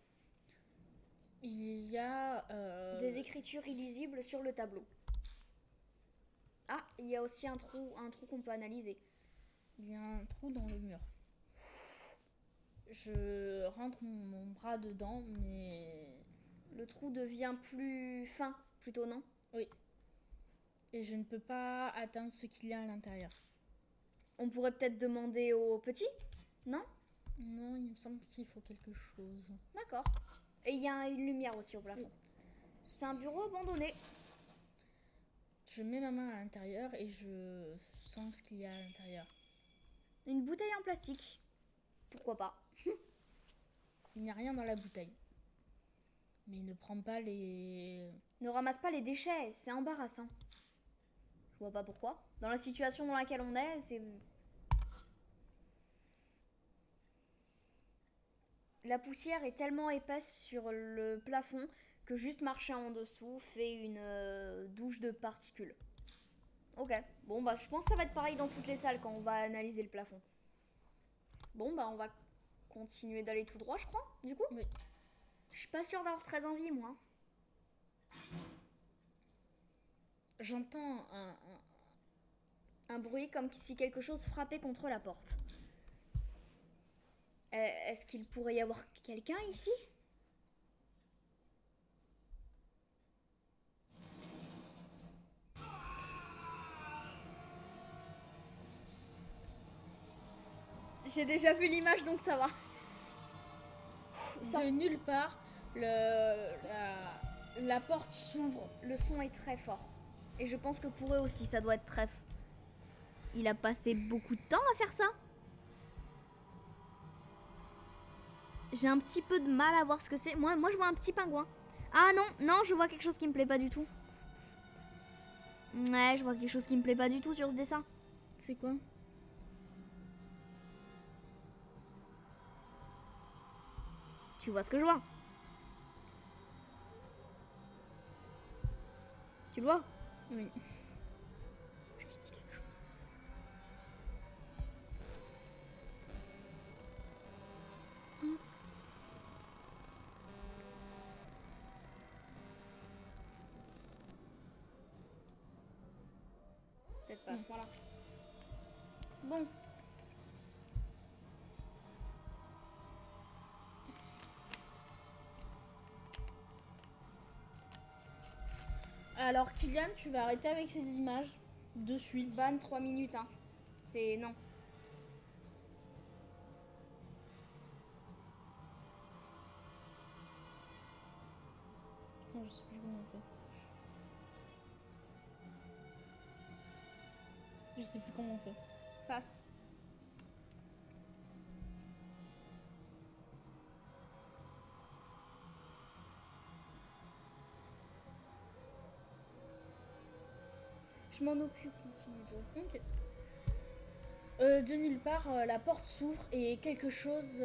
Il y a... Des écritures illisibles sur le tableau. Ah, il y a aussi un trou qu'on peut analyser. Il y a un trou dans le mur. Je rentre mon bras dedans, mais... Le trou devient plus fin, plutôt, non? Oui. Et je ne peux pas atteindre ce qu'il y a à l'intérieur. On pourrait peut-être demander au petit? Non? Non, il me semble qu'il faut quelque chose. D'accord. Et il y a une lumière aussi au plafond. Oui. C'est un bureau abandonné. Je mets ma main à l'intérieur et je sens ce qu'il y a à l'intérieur. Une bouteille en plastique. Pourquoi pas? Il n'y a rien dans la bouteille. Mais ne prends pas les... Ne ramasse pas les déchets, c'est embarrassant. Je vois pas pourquoi. Dans la situation dans laquelle on est, c'est... La poussière est tellement épaisse sur le plafond que juste marcher en dessous fait une douche de particules. Ok, bon bah je pense que ça va être pareil dans toutes les salles quand on va analyser le plafond. Bon bah on va continuer d'aller tout droit je crois, du coup. Oui. Je suis pas sûre d'avoir très envie moi. J'entends Un bruit comme si quelque chose frappait contre la porte. Est-ce qu'il pourrait y avoir quelqu'un ici? J'ai déjà vu l'image donc ça va. De nulle part, la porte s'ouvre. Le son est très fort. Et je pense que pour eux aussi, ça doit être très... Il a passé beaucoup de temps à faire ça. J'ai un petit peu de mal à voir ce que c'est. Moi, je vois un petit pingouin. Ah non, non, je vois quelque chose qui me plaît pas du tout. Ouais, je vois quelque chose qui me plaît pas du tout sur ce dessin. C'est quoi? Tu vois ce que je vois? Tu le vois? Oui. Je lui dis quelque chose. Peut-être pas à ce point-là. Bon. Alors Kylian, tu vas arrêter avec ces images de suite. Ban 3 minutes, hein. C'est... non. Putain, je sais plus comment on fait. Je sais plus comment on fait. Passe. Je m'en occupe, continue Joe. Ok. De nulle part, la porte s'ouvre et quelque chose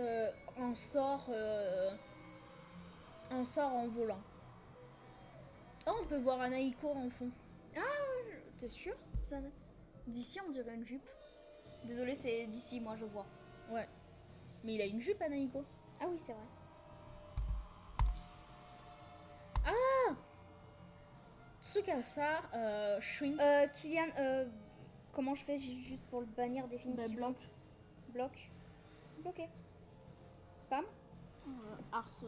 en sort en volant. Oh, on peut voir Anaïko en fond. T'es sûr ça... D'ici, on dirait une jupe. Désolée, c'est d'ici, moi, je vois. Ouais. Mais il a une jupe, Anaïko. Ah oui, c'est vrai. Tsukasa, Shrinks. Kylian, comment je fais juste pour le bannir définitivement? Bloc. Bloc. Bloqué. Spam. Ars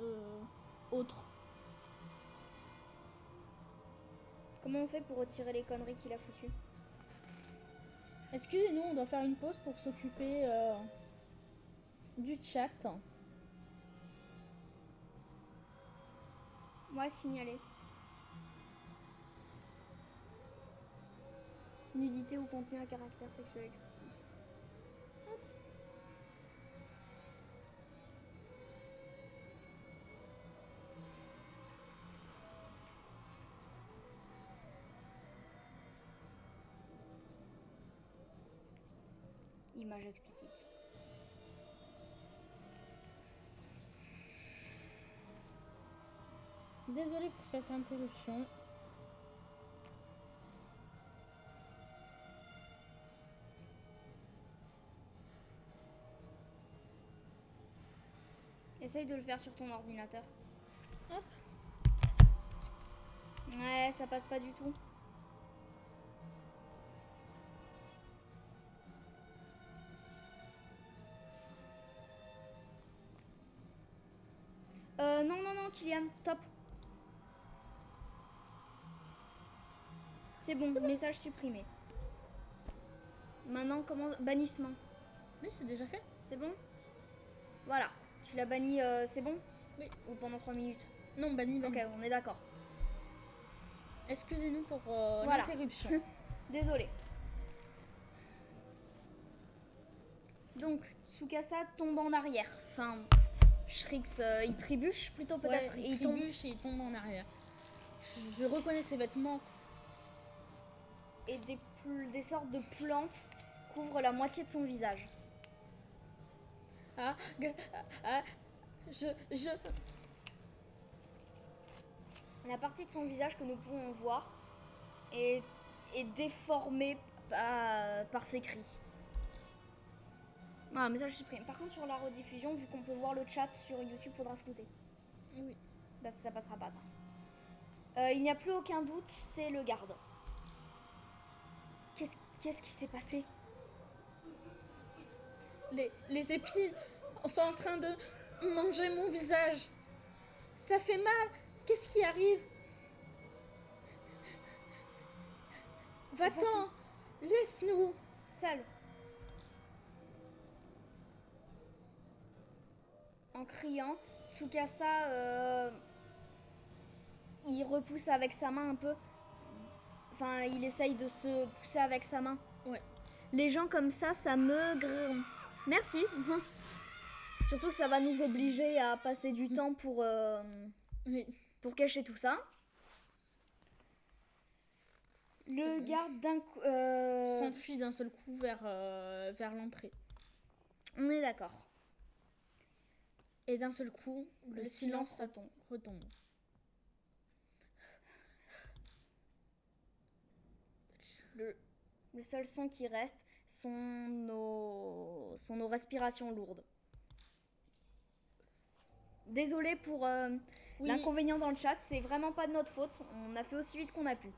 autre. Comment on fait pour retirer les conneries qu'il a foutues? Excusez-nous, on doit faire une pause pour s'occuper du chat. Moi, signaler. Nudité ou contenu à caractère sexuel explicite. Hop. Image explicite. Désolée pour cette interruption. Essaye de le faire sur ton ordinateur. Hop. Ouais, ça passe pas du tout. Non, Kylian, stop. C'est bon, message supprimé. Maintenant, comment... Bannissement. Oui, c'est déjà fait. C'est bon? Voilà. Tu l'as banni, c'est bon? Oui. Ou pendant 3 minutes? Non, banni. Ok, on est d'accord. Excusez-nous pour Voilà. l'interruption. Désolé. Donc, Tsukasa tombe en arrière. Enfin, Shrix, il trébuche plutôt peut-être. Ouais, et il trébuche et il tombe en arrière. Je reconnais ses vêtements. Et des sortes de plantes couvrent la moitié de son visage. Je... La partie de son visage que nous pouvons voir est déformée par ses cris. Voilà, message supprimé. Par contre, sur la rediffusion, vu qu'on peut voir le chat sur YouTube, faudra flouter. Oui. Bah, ça passera pas, ça. Il n'y a plus aucun doute, c'est le garde. Qu'est-ce qui s'est passé? Les épines sont en train de manger mon visage. Ça fait mal. Qu'est-ce qui arrive? Va-t'en. Laisse-nous. Seul. En criant, Tsukasa, il repousse avec sa main un peu. Enfin, il essaye de se pousser avec sa main. Ouais. Les gens comme ça me... Merci. Surtout que ça va nous obliger à passer du temps Oui. pour cacher tout ça. Le garde d'un coup... S'enfuit d'un seul coup vers l'entrée. On est d'accord. Et d'un seul coup, le silence retombe. Le seul son qui reste sont nos respirations lourdes. Désolée pour l'inconvénient dans le chat, c'est vraiment pas de notre faute. On a fait aussi vite qu'on a pu.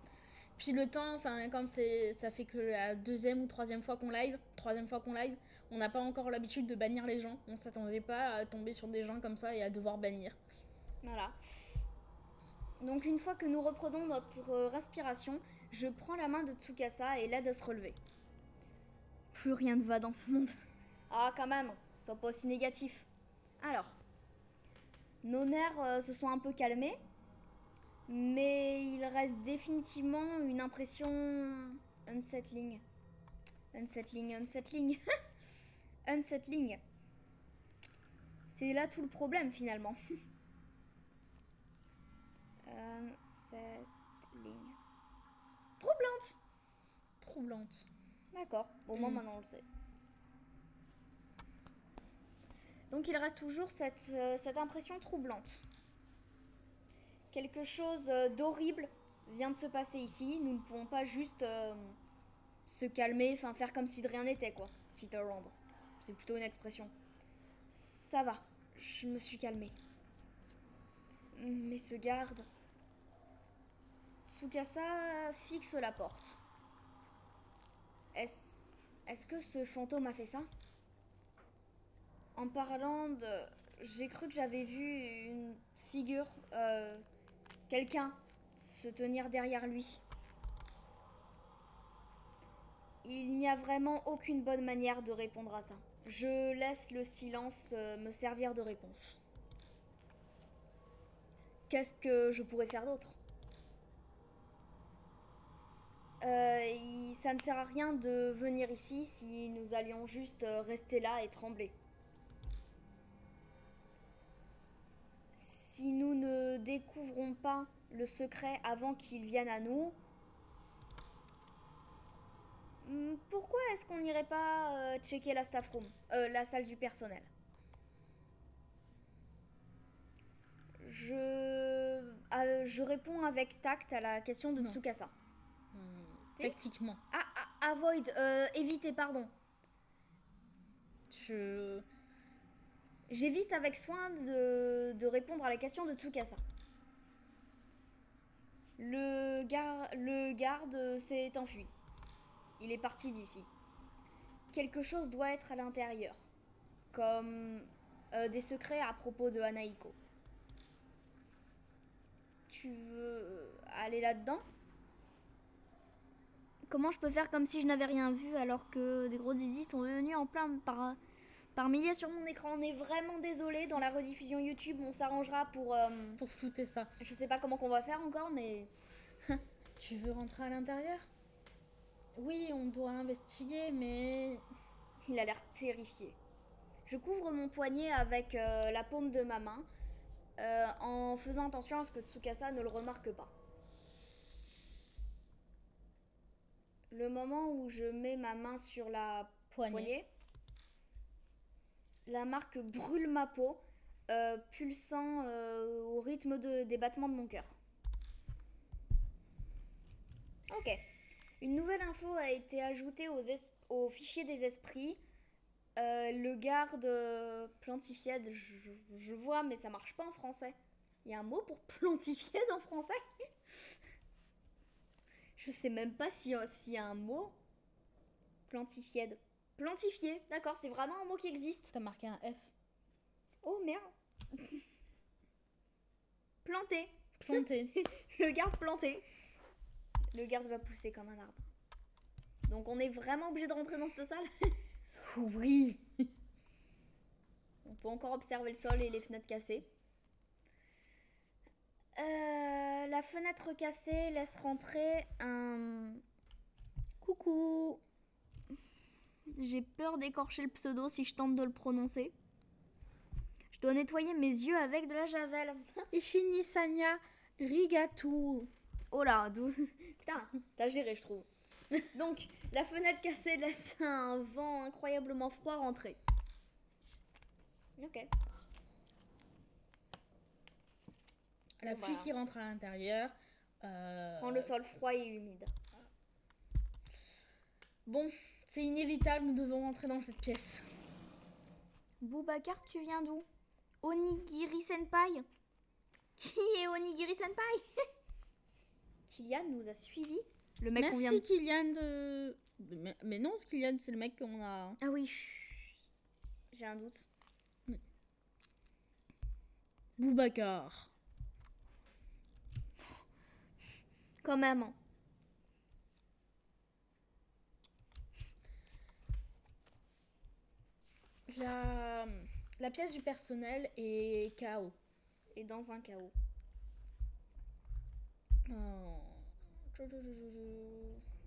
Puis le temps, enfin comme ça fait que la troisième fois qu'on live, on n'a pas encore l'habitude de bannir les gens. On s'attendait pas à tomber sur des gens comme ça et à devoir bannir. Voilà. Donc une fois que nous reprenons notre respiration, je prends la main de Tsukasa et l'aide à se relever. Plus rien ne va dans ce monde. Ah quand même, c'est pas aussi négatif. Alors, nos nerfs se sont un peu calmés, mais il reste définitivement une impression unsettling. Unsettling. C'est là tout le problème finalement. Unsettling. Troublante. D'accord, au moins maintenant on le sait. Donc il reste toujours cette impression troublante. Quelque chose d'horrible vient de se passer ici. Nous ne pouvons pas juste se calmer, enfin faire comme si de rien n'était quoi. Sit around. C'est plutôt une expression. Ça va, je me suis calmée. Mais ce garde... Tsukasa fixe la porte. Est-ce que ce fantôme a fait ça? En parlant de... J'ai cru que j'avais vu une figure, quelqu'un se tenir derrière lui. Il n'y a vraiment aucune bonne manière de répondre à ça. Je laisse le silence me servir de réponse. Qu'est-ce que je pourrais faire d'autre? Ça ne sert à rien de venir ici si nous allions juste rester là et trembler. Si nous ne découvrons pas le secret avant qu'il vienne à nous, pourquoi est-ce qu'on n'irait pas checker la staff room, la salle du personnel? Je réponds avec tact à la question de Tsukasa. Tactiquement. Avoid, éviter, pardon. J'évite avec soin de répondre à la question de Tsukasa. Le garde s'est enfui. Il est parti d'ici. Quelque chose doit être à l'intérieur. Comme des secrets à propos de Hanaiko. Tu veux aller là-dedans? Comment je peux faire comme si je n'avais rien vu alors que des gros zizi sont venus en plein par milliers sur mon écran? On est vraiment désolé. Dans la rediffusion YouTube, on s'arrangera pour flouter ça. Je sais pas comment qu'on va faire encore, mais... Tu veux rentrer à l'intérieur? Oui, on doit investiguer, mais... Il a l'air terrifié. Je couvre mon poignet avec la paume de ma main, en faisant attention à ce que Tsukasa ne le remarque pas. Le moment où je mets ma main sur la poignée, la marque brûle ma peau, pulsant au rythme des battements de mon cœur. Ok. Une nouvelle info a été ajoutée au fichier des esprits. Le garde plantified, je vois, mais ça marche pas en français. Il y a un mot pour plantified en français? Je sais même pas s'il y a un mot. Plantified. Plantifié, d'accord, c'est vraiment un mot qui existe. T'as marqué un F. Oh merde. Planté. Planté. Le garde planté. Le garde va pousser comme un arbre. Donc on est vraiment obligé de rentrer dans cette salle. Oui. On peut encore observer le sol et les fenêtres cassées. La fenêtre cassée laisse rentrer un... Coucou. J'ai peur d'écorcher le pseudo si je tente de le prononcer. Je dois nettoyer mes yeux avec de la javel. Ishinisanya Rigatu. Oh là, d'où... Putain, t'as géré, je trouve. Donc, la fenêtre cassée laisse un vent incroyablement froid rentrer. Ok. La Bon, pluie bah. qui rentre à l'intérieur. Rend le sol froid et humide. Bon, c'est inévitable, nous devons rentrer dans cette pièce. Boubacar, tu viens d'où? Onigiri Senpai? Qui est Onigiri Senpai? Kylian nous a suivis. Le mec qu'on vient Merci Kylian de... Mais non, ce Kylian, c'est le mec qu'on a... Ah oui, j'ai un doute. Boubacar. Quand même. Hein. La pièce du personnel est KO. Et dans un chaos. Oh.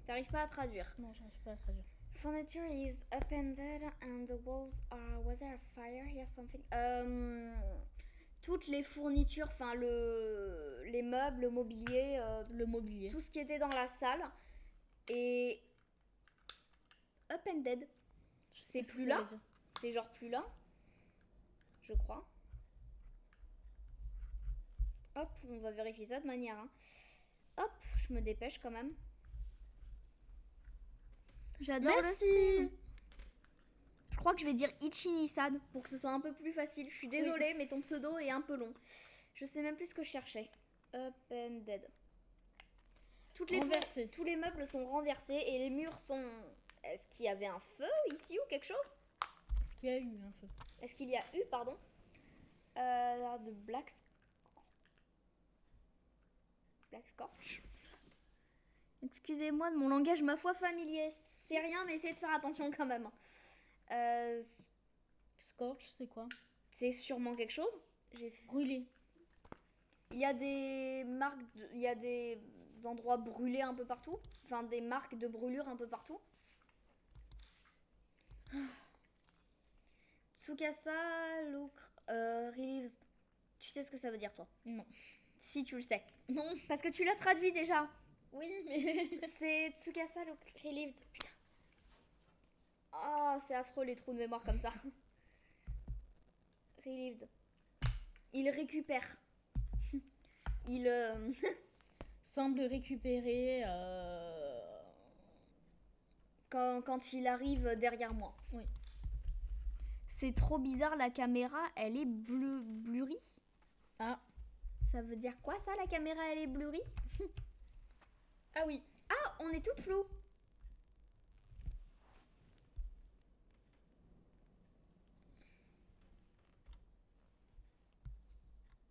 T'arrives pas à traduire. Non, j'arrive pas à traduire. Furniture is upended and the walls are... Was there a fire here something? Toutes les fournitures, enfin les meubles, le mobilier, Le mobilier. tout ce qui était dans la salle est upended. C'est Qu'est-ce que plus ça là. veut dire? C'est genre plus là. Je crois. Hop, on va vérifier ça de manière. Hein. Hop, je me dépêche quand même. J'adore le stream. Je crois que je vais dire Ichinisad pour que ce soit un peu plus facile. Je suis désolée, mais ton pseudo est un peu long. Je sais même plus ce que je cherchais. Up and dead. Tous les meubles sont renversés et les murs sont... Est-ce qu'il y avait un feu ici ou quelque chose? Est-ce qu'il y a eu un feu? Est-ce qu'il y a eu, pardon, de Black Scorch. Excusez-moi de mon langage ma foi familier. C'est rien, mais essayez de faire attention quand même. Scorch, c'est quoi? C'est sûrement quelque chose. Brûlé. Il y a des marques, il y a des endroits brûlés un peu partout. Enfin, des marques de brûlure un peu partout. Tsukasa look relieves. Tu sais ce que ça veut dire, toi? Non. Si, tu le sais. Non. Parce que tu l'as traduit déjà. Oui, mais... C'est Tsukasa look relieved. Putain. Oh, c'est affreux les trous de mémoire comme ça. Relieved. Il récupère. Il semble récupérer... quand il arrive derrière moi. Oui. C'est trop bizarre, la caméra, elle est blurry. Ah. Ça veut dire quoi ça, la caméra, elle est blurry? Ah oui. Ah, on est toutes floues.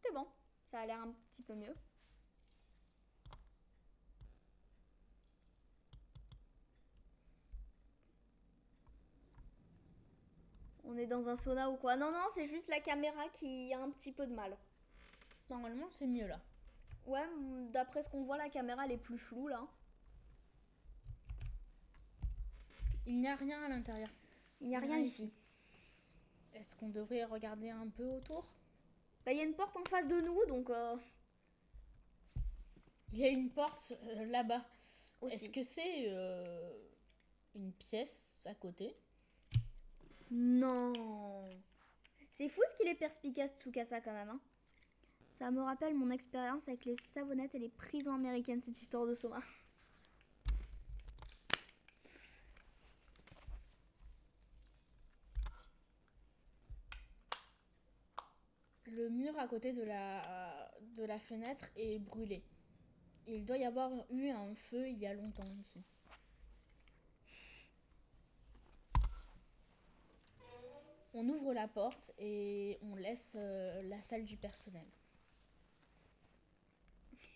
C'est bon, ça a l'air un petit peu mieux. On est dans un sauna ou quoi? Non, non, c'est juste la caméra qui a un petit peu de mal. Normalement, c'est mieux là. Ouais, d'après ce qu'on voit, la caméra, elle est plus floue là. Il n'y a rien à l'intérieur. Il n'y a rien ici. Est-ce qu'on devrait regarder un peu autour? Bah, il y a une porte en face de nous, donc... Il y a une porte là-bas. Aussi. Est-ce que c'est une pièce à côté? Non. C'est fou ce qu'il est perspicace, Tsukasa, quand même. Hein. Ça me rappelle mon expérience avec les savonnettes et les prisons américaines, cette histoire de Soma. Le mur à côté de la fenêtre est brûlé. Il doit y avoir eu un feu il y a longtemps ici. On ouvre la porte et on laisse la salle du personnel.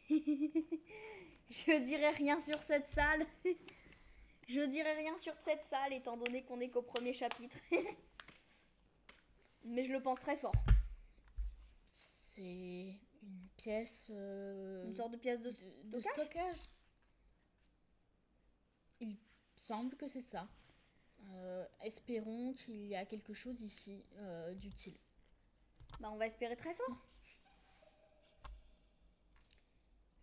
Je dirais rien sur cette salle. Je dirais rien sur cette salle étant donné qu'on est qu'au premier chapitre. Mais je le pense très fort. C'est une pièce... Une sorte de pièce de stockage. Il semble que c'est ça. Espérons qu'il y a quelque chose ici d'utile. Bah on va espérer très fort.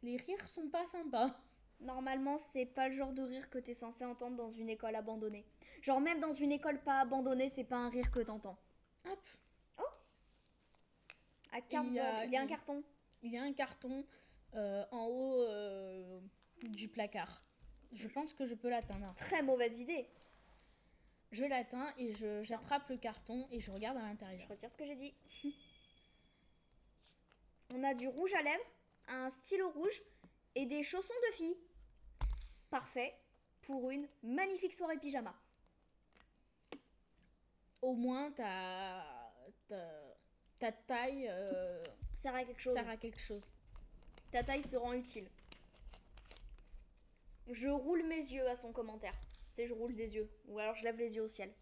Les rires sont pas sympas. Normalement, c'est pas le genre de rire que t'es censé entendre dans une école abandonnée. Genre même dans une école pas abandonnée, c'est pas un rire que t'entends. Hop. Oh. À cardboard, il y a un carton. Il y a un carton en haut du placard. Je pense que je peux l'atteindre. Très mauvaise idée. Je l'atteins et j'attrape le carton et je regarde à l'intérieur. Je retire ce que j'ai dit. On a du rouge à lèvres, un stylo rouge et des chaussons de fille. Parfait pour une magnifique soirée pyjama. Au moins ta taille sert à quelque chose. Sert à quelque chose. Ta taille se rend utile. Je roule mes yeux à son commentaire. Tu sais, je roule des yeux. Ou alors je lève les yeux au ciel.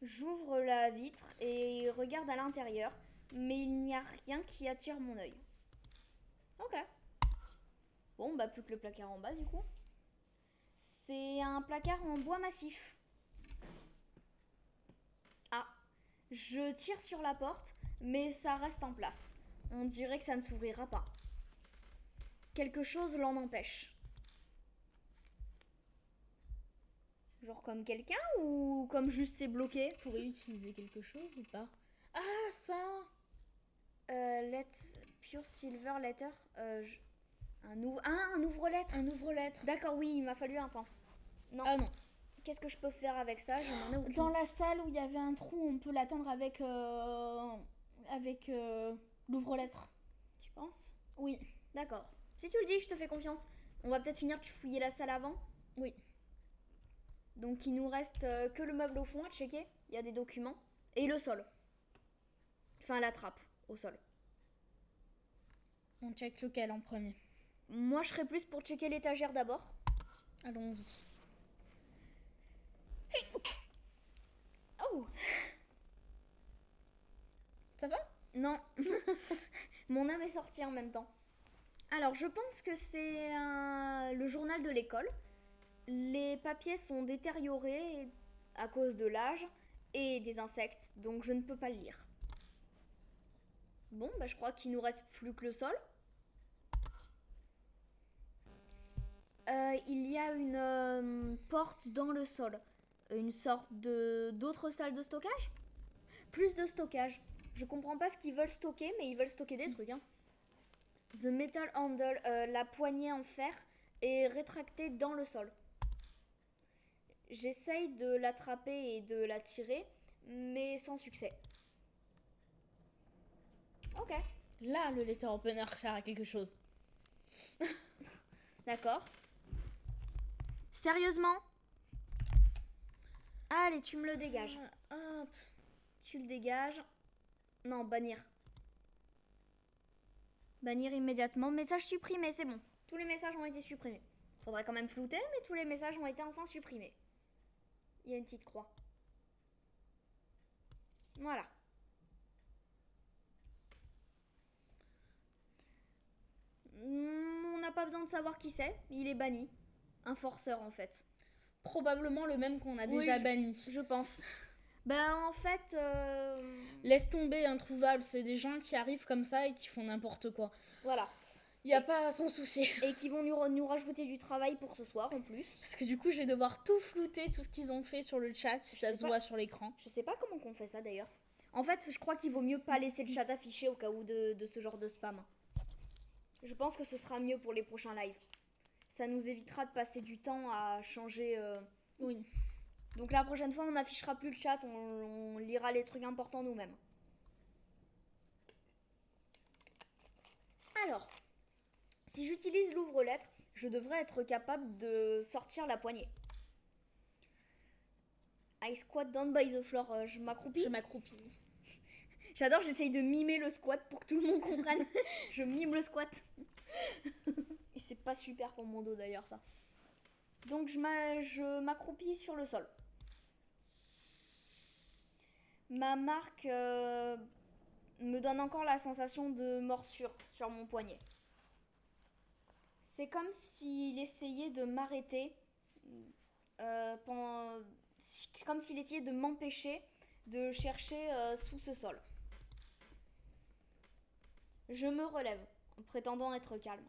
J'ouvre la vitre et regarde à l'intérieur. Mais il n'y a rien qui attire mon œil. Ok. Bon, bah plus que le placard en bas du coup. C'est un placard en bois massif. Ah. Je tire sur la porte, mais ça reste en place. On dirait que ça ne s'ouvrira pas. Quelque chose l'en empêche. Genre comme quelqu'un ou comme juste c'est bloqué? On pourrait utiliser quelque chose ou pas? Ah, ça! Pure Silver Letter. Un ouvre-lettre. Un ouvre-lettre. D'accord, oui, il m'a fallu un temps. Non. Ah non. Qu'est-ce que je peux faire avec ça? Je n'en ai aucune. Dans la salle où il y avait un trou, on peut l'atteindre avec l'ouvre-lettre. Tu penses? Oui. D'accord. Si tu le dis, je te fais confiance. On va peut-être finir de fouiller la salle avant. Oui. Donc il nous reste que le meuble au fond à checker. Il y a des documents. Et le sol. Enfin la trappe au sol. On check lequel en premier? Moi je serais plus pour checker l'étagère d'abord. Allons-y. Oh! Ça va? Non. Mon âme est sortie en même temps. Alors je pense que c'est le journal de l'école. Les papiers sont détériorés à cause de l'âge et des insectes, donc je ne peux pas le lire. Bon, bah je crois qu'il nous reste plus que le sol. Il y a une porte dans le sol. Une sorte d'autre salle de stockage? Plus de stockage. Je comprends pas ce qu'ils veulent stocker, mais ils veulent stocker des trucs. Hein. The metal handle, la poignée en fer, est rétractée dans le sol. J'essaye de l'attraper et de la tirer, mais sans succès. Ok. Là, le letter opener sert à quelque chose. D'accord. Sérieusement? Allez, tu me le dégages. Hop. Tu le dégages. Non, bannir. Bannir immédiatement. Message supprimé, c'est bon. Tous les messages ont été supprimés. Faudra quand même flouter, mais tous les messages ont été enfin supprimés. Il y a une petite croix. Voilà. On n'a pas besoin de savoir qui c'est. Il est banni. Un forceur en fait. Probablement le même qu'on a déjà banni. Je pense. Ben en fait... Laisse tomber, introuvable. C'est des gens qui arrivent comme ça et qui font n'importe quoi. Voilà. Il n'y a pas à s'en soucier. Et qui vont nous rajouter du travail pour ce soir en plus. Parce que du coup, je vais devoir tout flouter, tout ce qu'ils ont fait sur le chat, si ça se voit sur l'écran. Je sais pas comment qu'on fait ça d'ailleurs. En fait, je crois qu'il vaut mieux pas laisser le chat affiché au cas où de ce genre de spam. Je pense que ce sera mieux pour les prochains lives. Ça nous évitera de passer du temps à changer... Oui. Donc la prochaine fois, on n'affichera plus le chat, on lira les trucs importants nous-mêmes. Alors, si j'utilise l'ouvre-lettre, je devrais être capable de sortir la poignée. I squat down by the floor. Je m'accroupis. Je m'accroupis. J'adore, j'essaye de mimer le squat pour que tout le monde comprenne. Je mime le squat. Et c'est pas super pour mon dos d'ailleurs ça. Donc je m'accroupis sur le sol. Ma marque me donne encore la sensation de morsure sur mon poignet. C'est comme s'il essayait de m'arrêter, c'est comme s'il essayait de m'empêcher de chercher sous ce sol. Je me relève en prétendant être calme.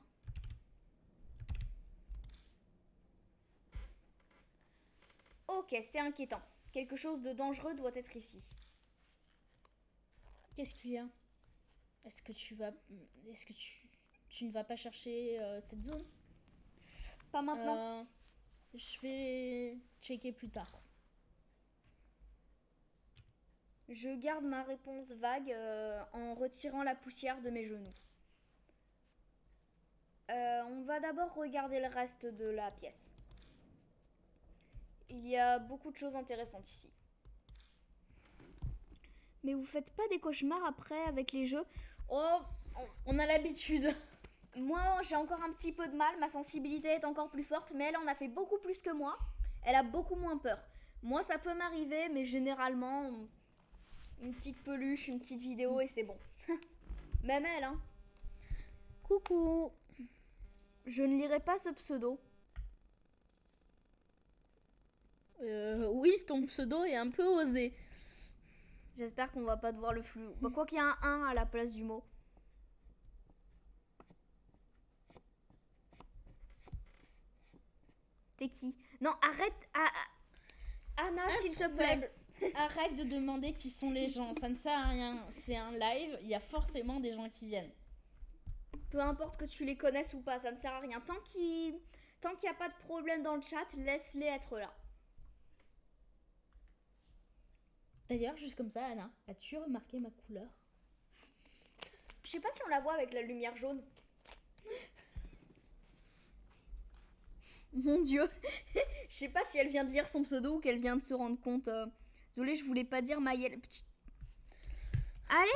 Ok, c'est inquiétant. Quelque chose de dangereux doit être ici. Qu'est-ce qu'il y a? Est-ce que tu ne vas pas chercher cette zone? Pas maintenant. Je vais checker plus tard. Je garde ma réponse vague en retirant la poussière de mes genoux. On va d'abord regarder le reste de la pièce. Il y a beaucoup de choses intéressantes ici. Mais vous faites pas des cauchemars après avec les jeux? Oh, on a l'habitude. Moi, j'ai encore un petit peu de mal. Ma sensibilité est encore plus forte, mais elle en a fait beaucoup plus que moi. Elle a beaucoup moins peur. Moi, ça peut m'arriver, mais généralement, une petite peluche, une petite vidéo et c'est bon. Même elle, hein. Coucou. Je ne lirai pas ce pseudo. Oui, ton pseudo est un peu osé. J'espère qu'on va pas devoir le flou. Bah, quoi qu'il y a un 1 à la place du mot. T'es qui? Non, arrête. Anna, s'il te plaît. Arrête de demander qui sont les gens. Ça ne sert à rien. C'est un live. Il y a forcément des gens qui viennent. Peu importe que tu les connaisses ou pas, ça ne sert à rien. Tant qu'il n'y a pas de problème dans le chat, laisse-les être là. D'ailleurs, juste comme ça, Anna, as-tu remarqué ma couleur? Je sais pas si on la voit avec la lumière jaune. Mon Dieu. Je sais pas si elle vient de lire son pseudo ou qu'elle vient de se rendre compte. Désolée, je voulais pas dire Maëlle. Allez.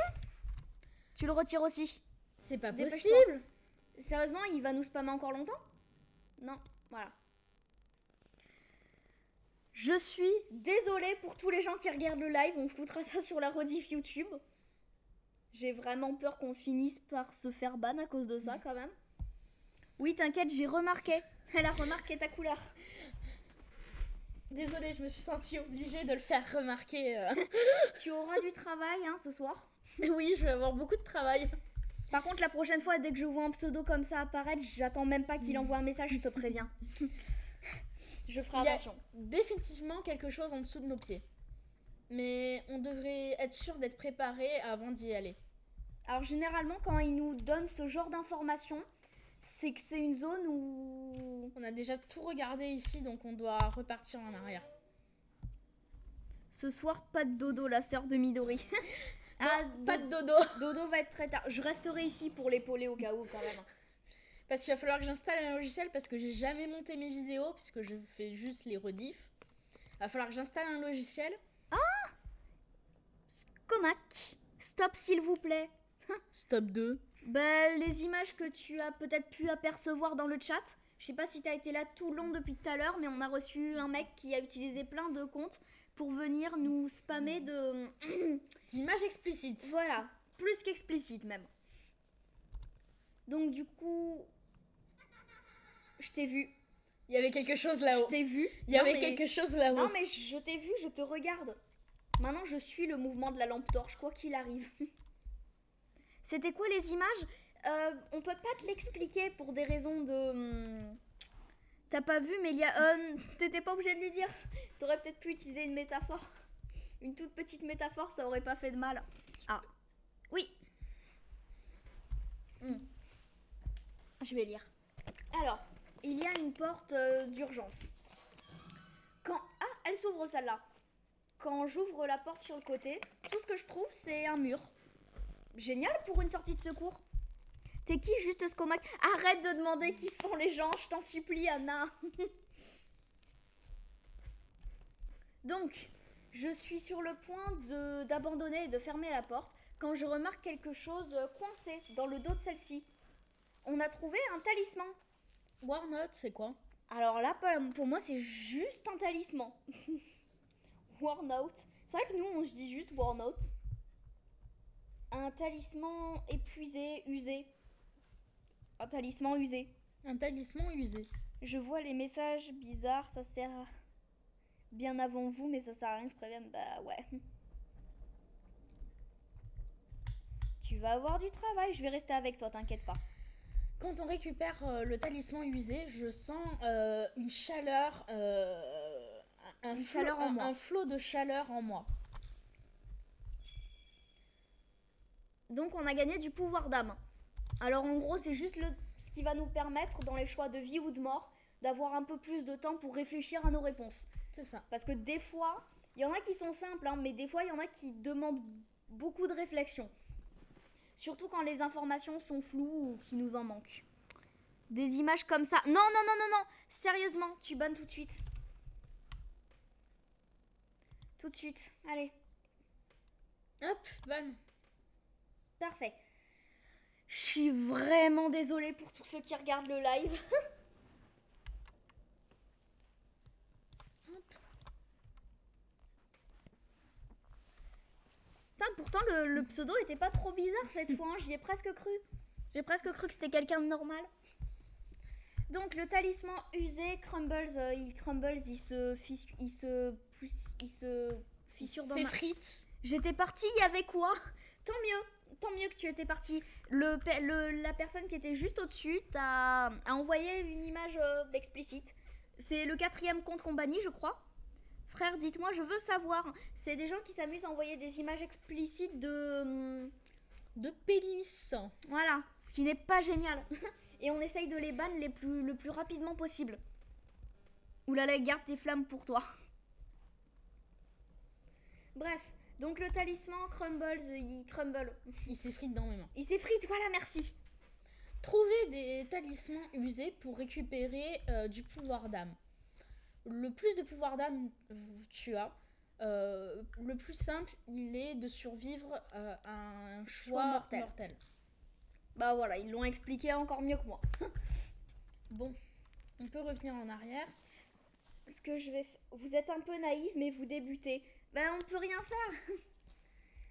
Tu le retires aussi. C'est pas Dépêche-toi. possible. Sérieusement, il va nous spammer encore longtemps? Non, voilà. Je suis désolée pour tous les gens qui regardent le live. On foutera ça sur la rediff YouTube. J'ai vraiment peur qu'on finisse par se faire ban à cause de ça quand même. Oui, t'inquiète, j'ai remarqué. Elle a remarqué ta couleur. Désolée, je me suis sentie obligée de le faire remarquer. Tu auras du travail hein, ce soir. Mais oui, je vais avoir beaucoup de travail. Par contre, la prochaine fois, dès que je vois un pseudo comme ça apparaître, j'attends même pas qu'il envoie un message, je te préviens. Je ferai attention. Il y a définitivement quelque chose en dessous de nos pieds. Mais on devrait être sûr d'être préparé avant d'y aller. Alors généralement, quand ils nous donnent ce genre d'informations, c'est que c'est une zone où... On a déjà tout regardé ici, donc on doit repartir en arrière. Ce soir, pas de dodo, la sœur de Midori. Non, pas de dodo. Dodo va être très tard. Je resterai ici pour l'épauler au cas où quand même. Parce qu'il va falloir que j'installe un logiciel parce que j'ai jamais monté mes vidéos puisque je fais juste les rediffs. Il va falloir que j'installe un logiciel. Ah, Comac, stop s'il vous plaît. Stop 2. Bah, les images que tu as peut-être pu apercevoir dans le chat, je sais pas si t'as été là tout le long depuis tout à l'heure, mais on a reçu un mec qui a utilisé plein de comptes pour venir nous spammer d'images explicites. Voilà, plus qu'explicites même. Donc du coup, je t'ai vu. Il y avait quelque chose là-haut. Je t'ai vu. Il y avait quelque chose là-haut. Non mais je t'ai vu, je te regarde. Maintenant je suis le mouvement de la lampe torche, quoi qu'il arrive. C'était quoi les images? On peut pas te l'expliquer pour des raisons de... T'as pas vu, mais il y a... T'étais pas obligé de lui dire. T'aurais peut-être pu utiliser une métaphore. Une toute petite métaphore, ça aurait pas fait de mal. Ah. Oui. Je vais lire. Alors, il y a une porte d'urgence. Ah, elle s'ouvre celle-là. Quand j'ouvre la porte sur le côté, tout ce que je trouve, c'est un mur. Génial pour une sortie de secours. T'es qui juste Scomac? Arrête de demander qui sont les gens, je t'en supplie Anna. Donc, Je suis sur le point d'abandonner et de fermer la porte quand je remarque quelque chose coincé dans le dos de celle-ci. On a trouvé un talisman. Warnot, c'est quoi? Alors là, pour moi, c'est juste un talisman. Worn-out. C'est vrai que nous, on se dit juste worn-out. Un talisman épuisé, usé. Un talisman usé. Un talisman usé. Je vois les messages bizarres, ça sert bien avant vous, mais ça sert à rien que je prévienne. Bah ouais. Tu vas avoir du travail, je vais rester avec toi, t'inquiète pas. Quand on récupère le talisman usé, je sens une chaleur, Chaleur en moi. un flot de chaleur en moi. Donc on a gagné du pouvoir d'âme. Alors en gros, c'est juste ce qui va nous permettre, dans les choix de vie ou de mort, d'avoir un peu plus de temps pour réfléchir à nos réponses. C'est ça. Parce que des fois, il y en a qui sont simples, hein, mais des fois, il y en a qui demandent beaucoup de réflexion. Surtout quand les informations sont floues ou qu'il nous en manque. Des images comme ça. Non, non, non, non, non. Sérieusement, tu bannes tout de suite. Tout de suite. Allez. Hop, ban. Parfait. Je suis vraiment désolée pour tous ceux qui regardent le live. Hop. Putain, pourtant, le pseudo était pas trop bizarre cette fois. Hein. J'y ai presque cru. J'ai presque cru que c'était quelqu'un de normal. Donc, le talisman usé, Crumbles, il se fissure dans ma... S'effrite. J'étais partie, il y avait quoi? Tant mieux que tu étais partie. La personne qui était juste au-dessus a envoyé une image explicite. C'est le 4e compte qu'on bannit, je crois. Frère, dites-moi, je veux savoir. C'est des gens qui s'amusent à envoyer des images explicites de pénis. Voilà, ce qui n'est pas génial. Et on essaye de les ban le plus rapidement possible. Oulala, garde tes flammes pour toi. Bref, donc le talisman crumble. Il s'effrite dans mes mains. Il s'effrite, voilà, merci. Trouver des talismans usés pour récupérer du pouvoir d'âme. Le plus de pouvoir d'âme tu as, le plus simple, il est de survivre à un choix mortel. Bah voilà, ils l'ont expliqué encore mieux que moi. Bon, on peut revenir en arrière. Ce que je vais faire... Vous êtes un peu naïf, mais vous débutez. Ben on peut rien faire.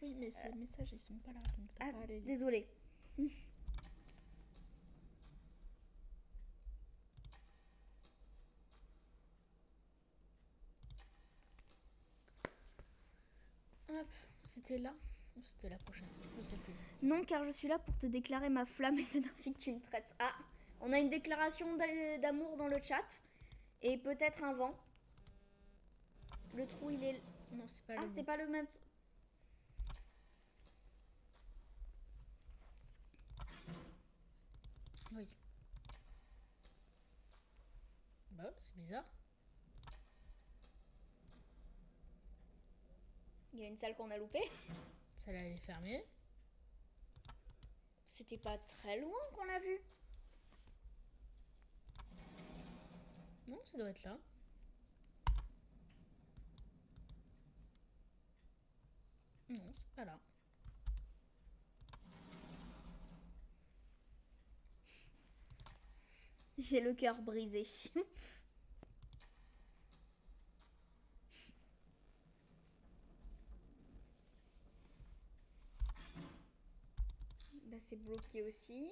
Oui, mais ces messages, ils sont pas là. Donc Ah, pas à les lire. désolée. Hop, c'était là ou c'était la prochaine? Je sais plus. Non, car je suis là pour te déclarer ma flamme et c'est ainsi que tu me traites. Ah, on a une déclaration d'amour dans le chat. Et peut-être un vent. Le trou, il est... Non, c'est pas Ah, le c'est bon. pas le même... Oui. Bah, c'est bizarre. Il y a une salle qu'on a loupée. Celle-là, elle est fermée. C'était pas très loin qu'on l'a vu. Non, ça doit être là. Non, c'est pas là. J'ai le cœur brisé. Bah c'est bloqué aussi.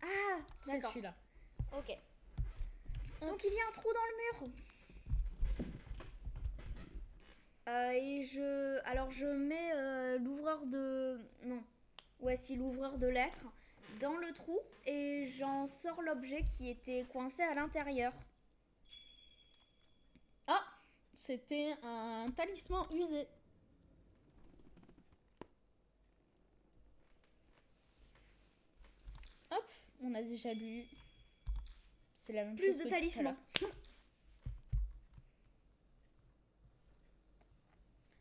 Ah, C'est d'accord. celui-là. Ok. Donc il y a un trou dans le mur. Alors je mets l'ouvreur de... Non. Ouais, si, l'ouvreur de lettres dans le trou et j'en sors l'objet qui était coincé à l'intérieur. Ah, c'était un talisman usé. Hop, on a déjà lu. C'est la même Plus chose de que talismans. tout à l'heure.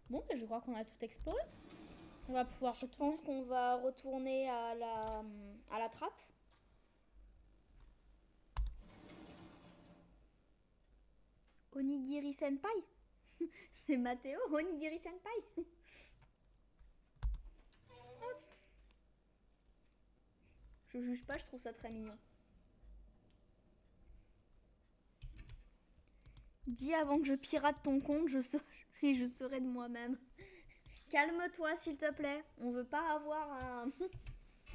Bon, bah, je crois qu'on a tout exploré. On va pouvoir Je pense qu'on va retourner à la trappe. Onigiri Senpai. C'est Mathéo, Onigiri Senpai. Je juge pas, je trouve ça très mignon. Dis avant que je pirate ton compte, je serai de moi-même. Calme-toi s'il te plaît. On veut pas avoir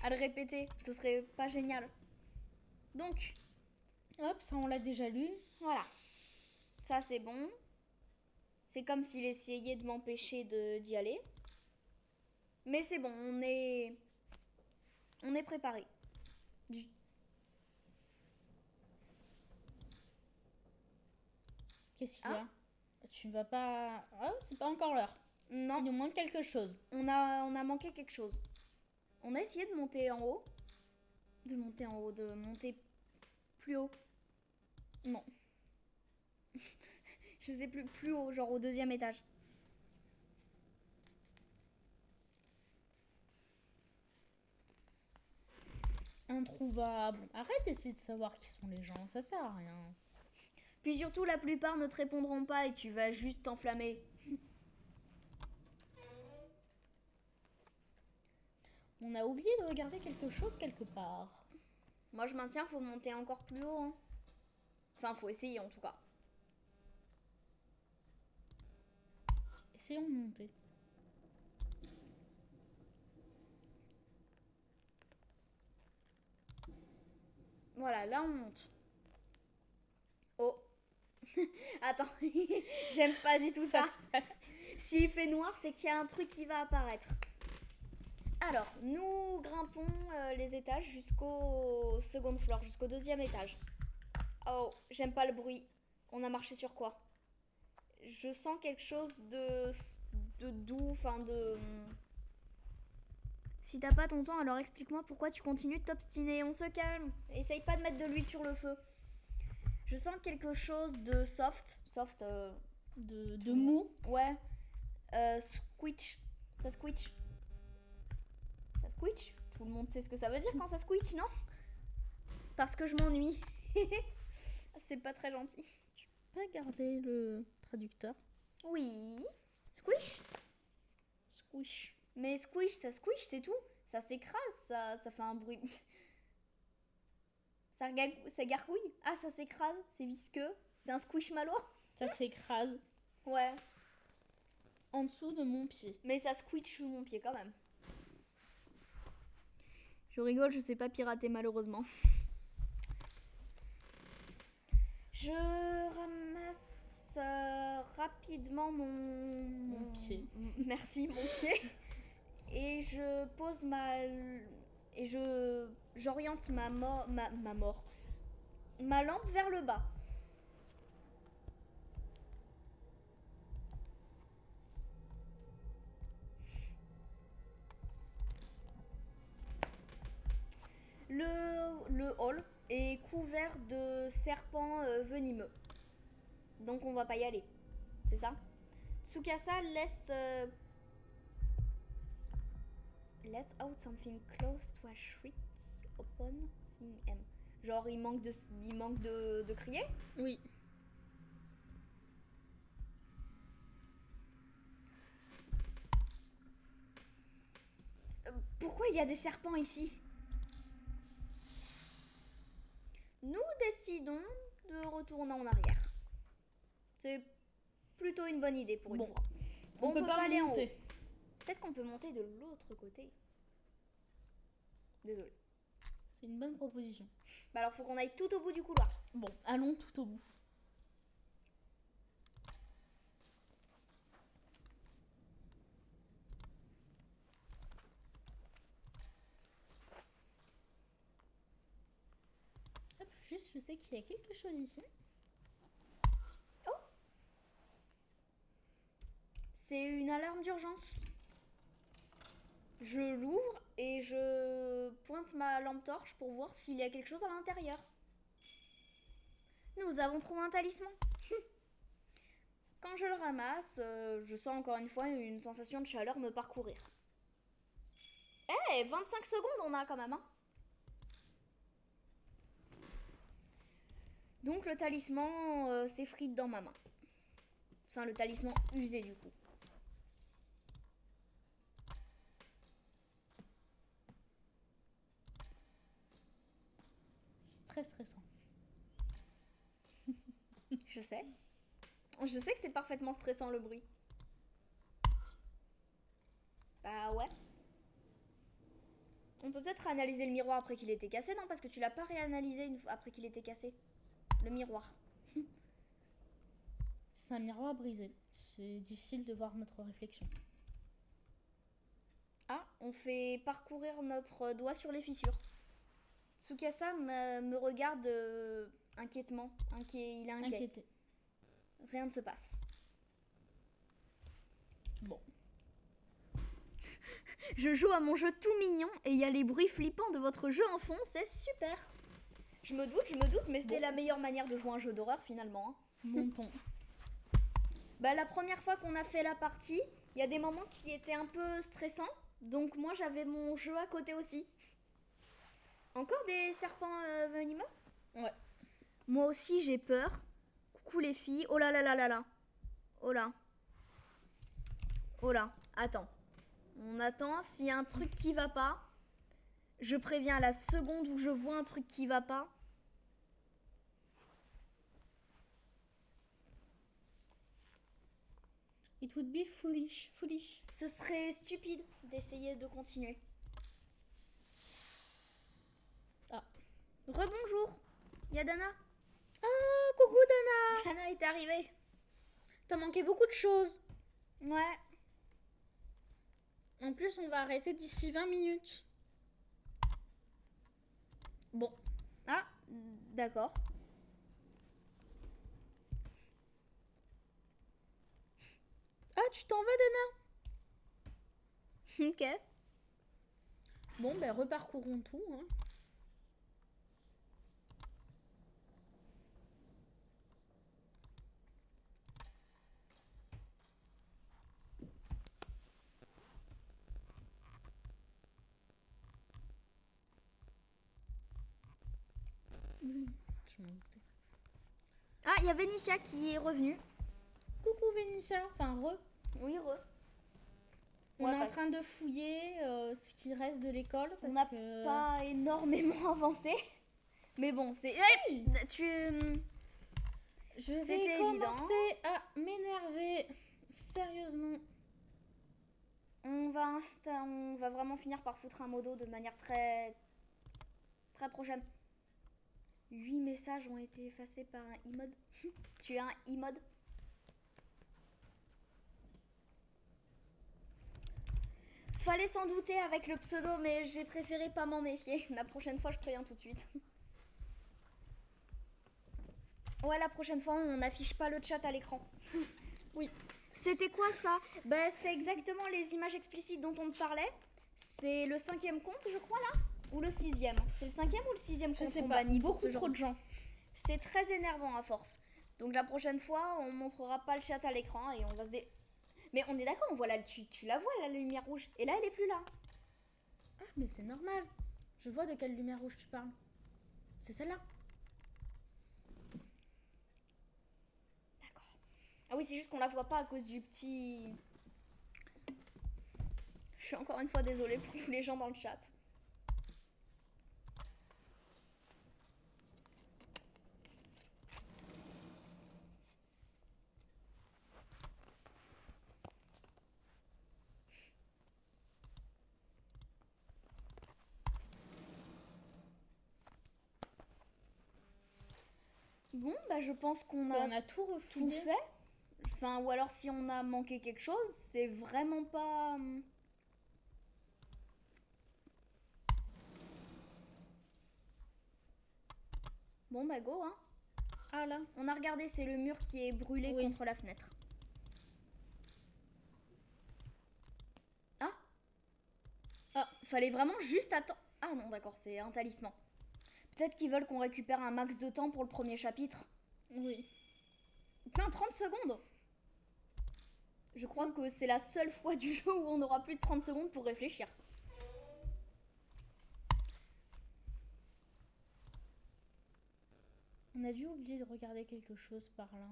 à le répéter. Ce serait pas génial. Donc, hop, ça on l'a déjà lu. Voilà. Ça c'est bon. C'est comme s'il essayait de m'empêcher d'y aller. Mais c'est bon, on est préparé. Qu'est-ce qu'il y a? Tu vas pas... Ah, c'est pas encore l'heure. Non. Il nous manque quelque chose. On a manqué quelque chose. On a essayé de monter en haut. De monter plus haut. Non. Je sais plus haut, genre au 2e étage. Introuvable. Arrête d'essayer de savoir qui sont les gens, ça sert à rien. Puis surtout, la plupart ne te répondront pas et tu vas juste t'enflammer. On a oublié de regarder quelque chose quelque part. Moi, je maintiens, faut monter encore plus haut. Hein. Enfin, faut essayer en tout cas. Essayons de monter. Voilà, là on monte. Oh. Attends, j'aime pas du tout ça. S'il fait noir, c'est qu'il y a un truc qui va apparaître. Alors, nous grimpons les étages jusqu'au second floor, jusqu'au 2e étage. Oh, j'aime pas le bruit. On a marché sur quoi? Je sens quelque chose de doux, enfin de... Si t'as pas ton temps, alors explique-moi pourquoi tu continues de t'obstiner. On se calme. Essaye pas de mettre de l'huile sur le feu. Je sens quelque chose de soft. Soft, de mou. Ouais. Squitch. Ça squitch. Ça squitch. Tout le monde sait ce que ça veut dire quand ça squitch, non? Parce que je m'ennuie. C'est pas très gentil. Tu peux garder le traducteur? Oui. Squish. Squish. Mais squish, c'est tout. Ça s'écrase, ça fait un bruit. Ça gargouille. Ah, ça s'écrase, c'est visqueux. C'est un squishmallow. Ça s'écrase. Ouais. En dessous de mon pied. Mais ça squitch sous mon pied quand même. Je rigole, je sais pas pirater malheureusement. Je ramasse rapidement mon pied. Merci, mon pied. Et je pose j'oriente ma lampe vers le bas. Le hall est couvert de serpents venimeux. Donc on va pas y aller. C'est ça? Tsukasa laisse let out something close to a shriek upon seeing him. Genre il manque de crier? Oui. Pourquoi il y a des serpents ici? Nous décidons de retourner en arrière. C'est plutôt une bonne idée pour une fois. Bon, on peut pas aller monter. En haut. Peut-être qu'on peut monter de l'autre côté. Désolée. C'est une bonne proposition. Bah alors faut qu'on aille tout au bout du couloir. Bon, allons tout au bout. Hop, juste je sais qu'il y a quelque chose ici. Oh! C'est une alarme d'urgence. Je l'ouvre et je pointe ma lampe torche pour voir s'il y a quelque chose à l'intérieur. Nous avons trouvé un talisman. Quand je le ramasse, je sens encore une fois une sensation de chaleur me parcourir. 25 secondes on a quand même, hein. Donc le talisman s'effrite dans ma main. Enfin, le talisman usé du coup. C'est très stressant. Je sais. Je sais que c'est parfaitement stressant le bruit. Bah ouais. On peut peut-être analyser le miroir après qu'il ait été cassé, non? Parce que tu l'as pas réanalysé une fois après qu'il était cassé. Le miroir. C'est un miroir brisé. C'est difficile de voir notre réflexion. Ah, on fait parcourir notre doigt sur les fissures. Tsukasa me regarde inquiètement. Il est inquiet. Inquiété. Rien ne se passe. Bon. Je joue à mon jeu tout mignon et il y a les bruits flippants de votre jeu en fond, c'est super. Je me doute, mais c'était la meilleure manière de jouer un jeu d'horreur finalement. Hein. Montons. Bah la première fois qu'on a fait la partie, il y a des moments qui étaient un peu stressants, donc moi j'avais mon jeu à côté aussi. Encore des serpents venimeux? Ouais. Moi aussi j'ai peur. Coucou les filles. Oh là là là là là. Oh là. Oh là. Attends. On attend. S'il y a un truc qui va pas, je préviens à la seconde où je vois un truc qui va pas. It would be foolish. Ce serait stupide d'essayer de continuer. Ah. Rebonjour. Y'a Dana. Ah, coucou Dana. Dana est arrivée. T'as manqué beaucoup de choses. Ouais. En plus, on va arrêter d'ici 20 minutes. Bon. Ah, d'accord. Ah, tu t'en vas Dana? Ok. Bon, ben reparcourons tout. Hein. Je m'en doutais. Ah, il y a Vénitia qui est revenue. Coucou Vénitia. Enfin, Oui, On est en train de fouiller ce qui reste de l'école. On n'a pas énormément avancé. Mais bon, c'est... Hey, Je vais C'était commencer à m'énerver. Sérieusement. On va vraiment finir par foutre un modo de manière très prochaine. 8 messages ont été effacés par un e-mode. Tu as un e-mode? Fallait s'en douter avec le pseudo, mais j'ai préféré pas m'en méfier. La prochaine fois, je préviens tout de suite. Ouais, la prochaine fois, on n'affiche pas le chat à l'écran. Oui. C'était quoi ça? Bah, c'est exactement les images explicites dont on te parlait. C'est le 5e compte, je crois, là? Ou le 6e? C'est le 5e ou le 6e compte? Je sais pas, beaucoup trop de gens. C'est très énervant à force. Donc la prochaine fois, on montrera pas le chat à l'écran et on va se Mais on est d'accord, on voit tu la vois la lumière rouge. Et là, elle est plus là. Ah, mais c'est normal. Je vois de quelle lumière rouge tu parles. C'est celle-là. D'accord. Ah oui, c'est juste qu'on la voit pas à cause du petit... Je suis encore une fois désolée pour tous les gens dans le chat. Bon, bah je pense qu'on On a tout refouillé. tout fait. Enfin, ou alors si on a manqué quelque chose, c'est vraiment pas... Bon, bah go, hein. Ah là. On a regardé, c'est le mur qui est brûlé contre la fenêtre. Ah. Ah, fallait vraiment juste attendre... Ah non, d'accord, c'est un talisman. Peut-être qu'ils veulent qu'on récupère un max de temps pour le premier chapitre. Oui. Putain, 30 secondes. Je crois que c'est la seule fois du jeu où on aura plus de 30 secondes pour réfléchir. On a dû oublier de regarder quelque chose par là.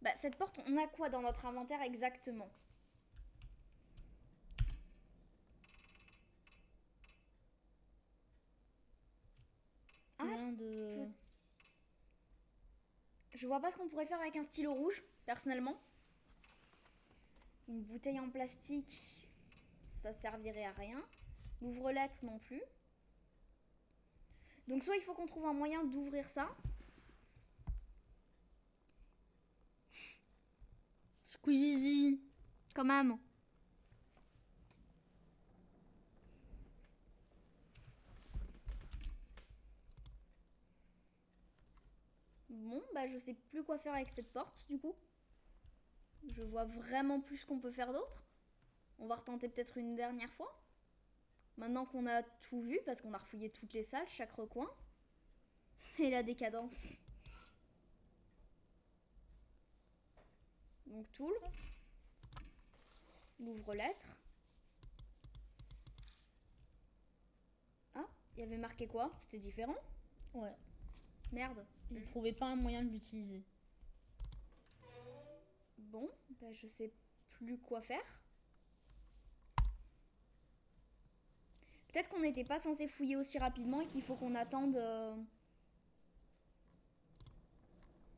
Bah, cette porte, on a quoi dans notre inventaire exactement? Ah, Rien de... je vois pas ce qu'on pourrait faire avec un stylo rouge, personnellement. Une bouteille en plastique, ça servirait à rien. L'ouvre-lettre non plus. Donc soit il faut qu'on trouve un moyen d'ouvrir ça. Squeezie. Quand même. Bon, bah je sais plus quoi faire avec cette porte du coup. Je vois vraiment plus ce qu'on peut faire d'autre. On va retenter peut-être une dernière fois. Maintenant qu'on a tout vu, parce qu'on a refouillé toutes les salles, chaque recoin. C'est la décadence. Donc tool. L'ouvre-lettre. Ah, il y avait marqué quoi? C'était différent? Ouais. Merde. Je trouvais pas un moyen de l'utiliser. Bon, bah je sais plus quoi faire. Peut-être qu'on n'était pas censé fouiller aussi rapidement et qu'il faut qu'on attende...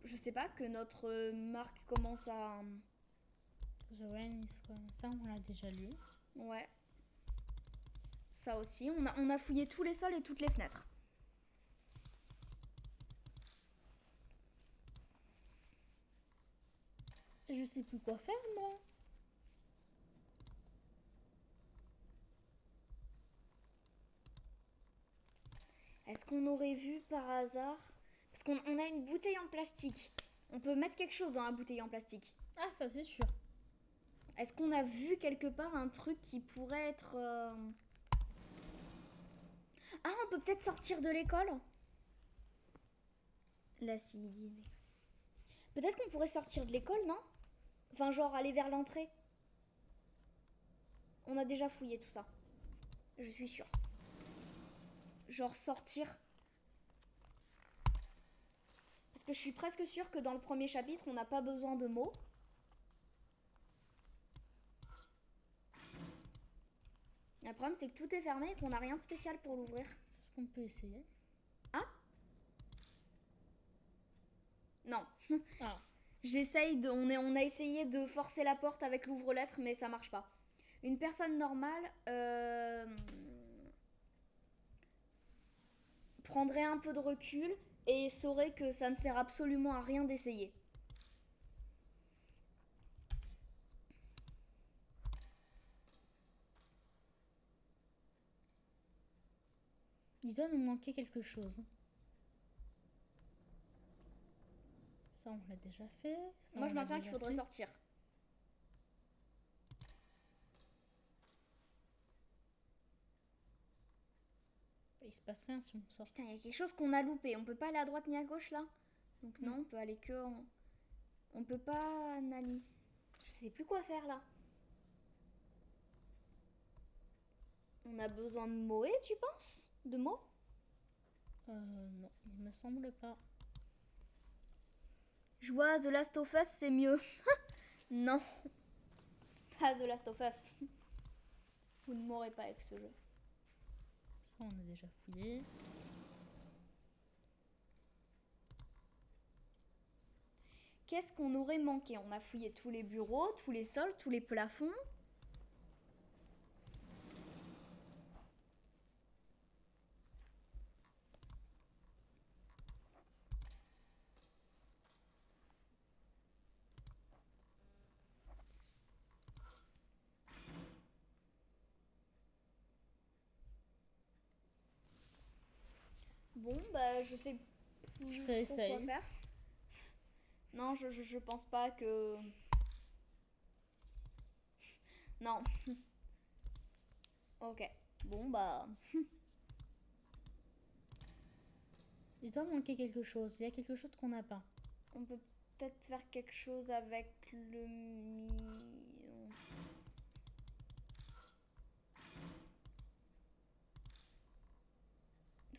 je sais pas, que notre marque commence à... Ça, on l'a déjà lu. Ouais. Ça aussi. On a fouillé tous les sols et toutes les fenêtres. Je sais plus quoi faire, moi. Est-ce qu'on aurait vu par hasard... Parce qu'on a une bouteille en plastique. On peut mettre quelque chose dans la bouteille en plastique. Ah, ça, c'est sûr. Est-ce qu'on a vu quelque part un truc qui pourrait être... Ah, on peut peut-être sortir de l'école. L'acidité. Peut-être qu'on pourrait sortir de l'école, non? Enfin, genre aller vers l'entrée. On a déjà fouillé tout ça. Je suis sûre. Genre sortir. Parce que je suis presque sûre que dans le premier chapitre, on n'a pas besoin de mots. Le problème, c'est que tout est fermé et qu'on n'a rien de spécial pour l'ouvrir. Est-ce qu'on peut essayer? Ah? Non. Ah. On a essayé de forcer la porte avec l'ouvre-lettre, mais ça marche pas. Une personne normale prendrait un peu de recul et saurait que ça ne sert absolument à rien d'essayer. Il doit nous manquer quelque chose. Ça, on l'a déjà fait. Ça, Moi, on je l'a maintiens déjà qu'il faudrait fait. sortir. Il se passe rien si on sort. Putain, il y a quelque chose qu'on a loupé. On peut pas aller à droite ni à gauche, là? Donc non, on peut aller que en... On peut pas analyser. Je sais plus quoi faire, là. On a besoin de Moé, tu penses? De mots? Non, il me semble pas. Jouer à The Last of Us, c'est mieux. Non. Pas The Last of Us. Vous ne m'aurez pas avec ce jeu. Ça, on a déjà fouillé. Qu'est-ce qu'on aurait manqué? On a fouillé tous les bureaux, tous les sols, tous les plafonds. Bon, bah, je sais plus Je trop réessaye. quoi faire. Non, je pense pas que... Non. Ok. Bon, bah... Il doit manquer quelque chose. Il y a quelque chose qu'on n'a pas. On peut peut-être faire quelque chose avec le...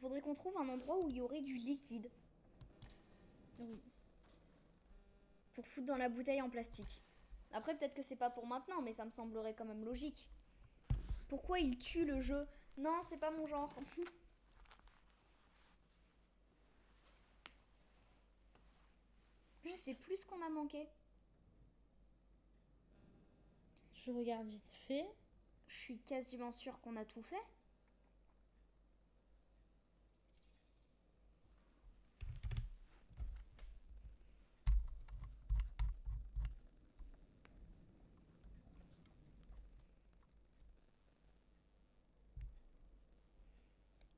faudrait qu'on trouve un endroit où il y aurait du liquide. Oui. Pour foutre dans la bouteille en plastique. Après, peut-être que c'est pas pour maintenant, mais ça me semblerait quand même logique. Pourquoi il tue le jeu? Non, c'est pas mon genre. Je sais plus ce qu'on a manqué. Je regarde vite fait. Je suis quasiment sûre qu'on a tout fait.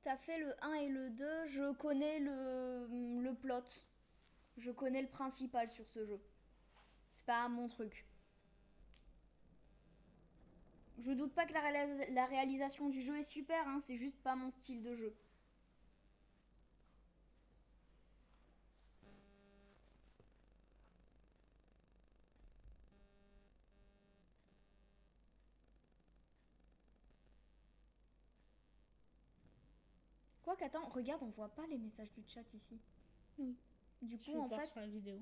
T'as fait le 1 et le 2, je connais le plot. Je connais le principal sur ce jeu. C'est pas mon truc. Je doute pas que la réalisation du jeu est super, hein, c'est juste pas mon style de jeu. Quoique, attends, regarde, on voit pas les messages du chat ici. Oui. Du Je coup, vais en voir fait, sur la vidéo.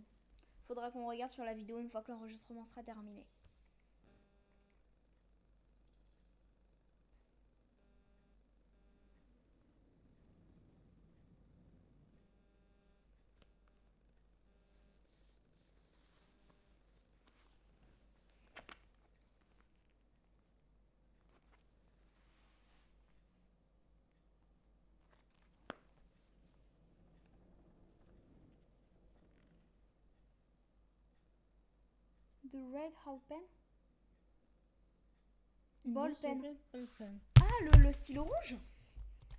faudra qu'on regarde sur la vidéo une fois que l'enregistrement sera terminé. The Red Hall Pen? Ball pen. Ball pen. Ah, le stylo rouge?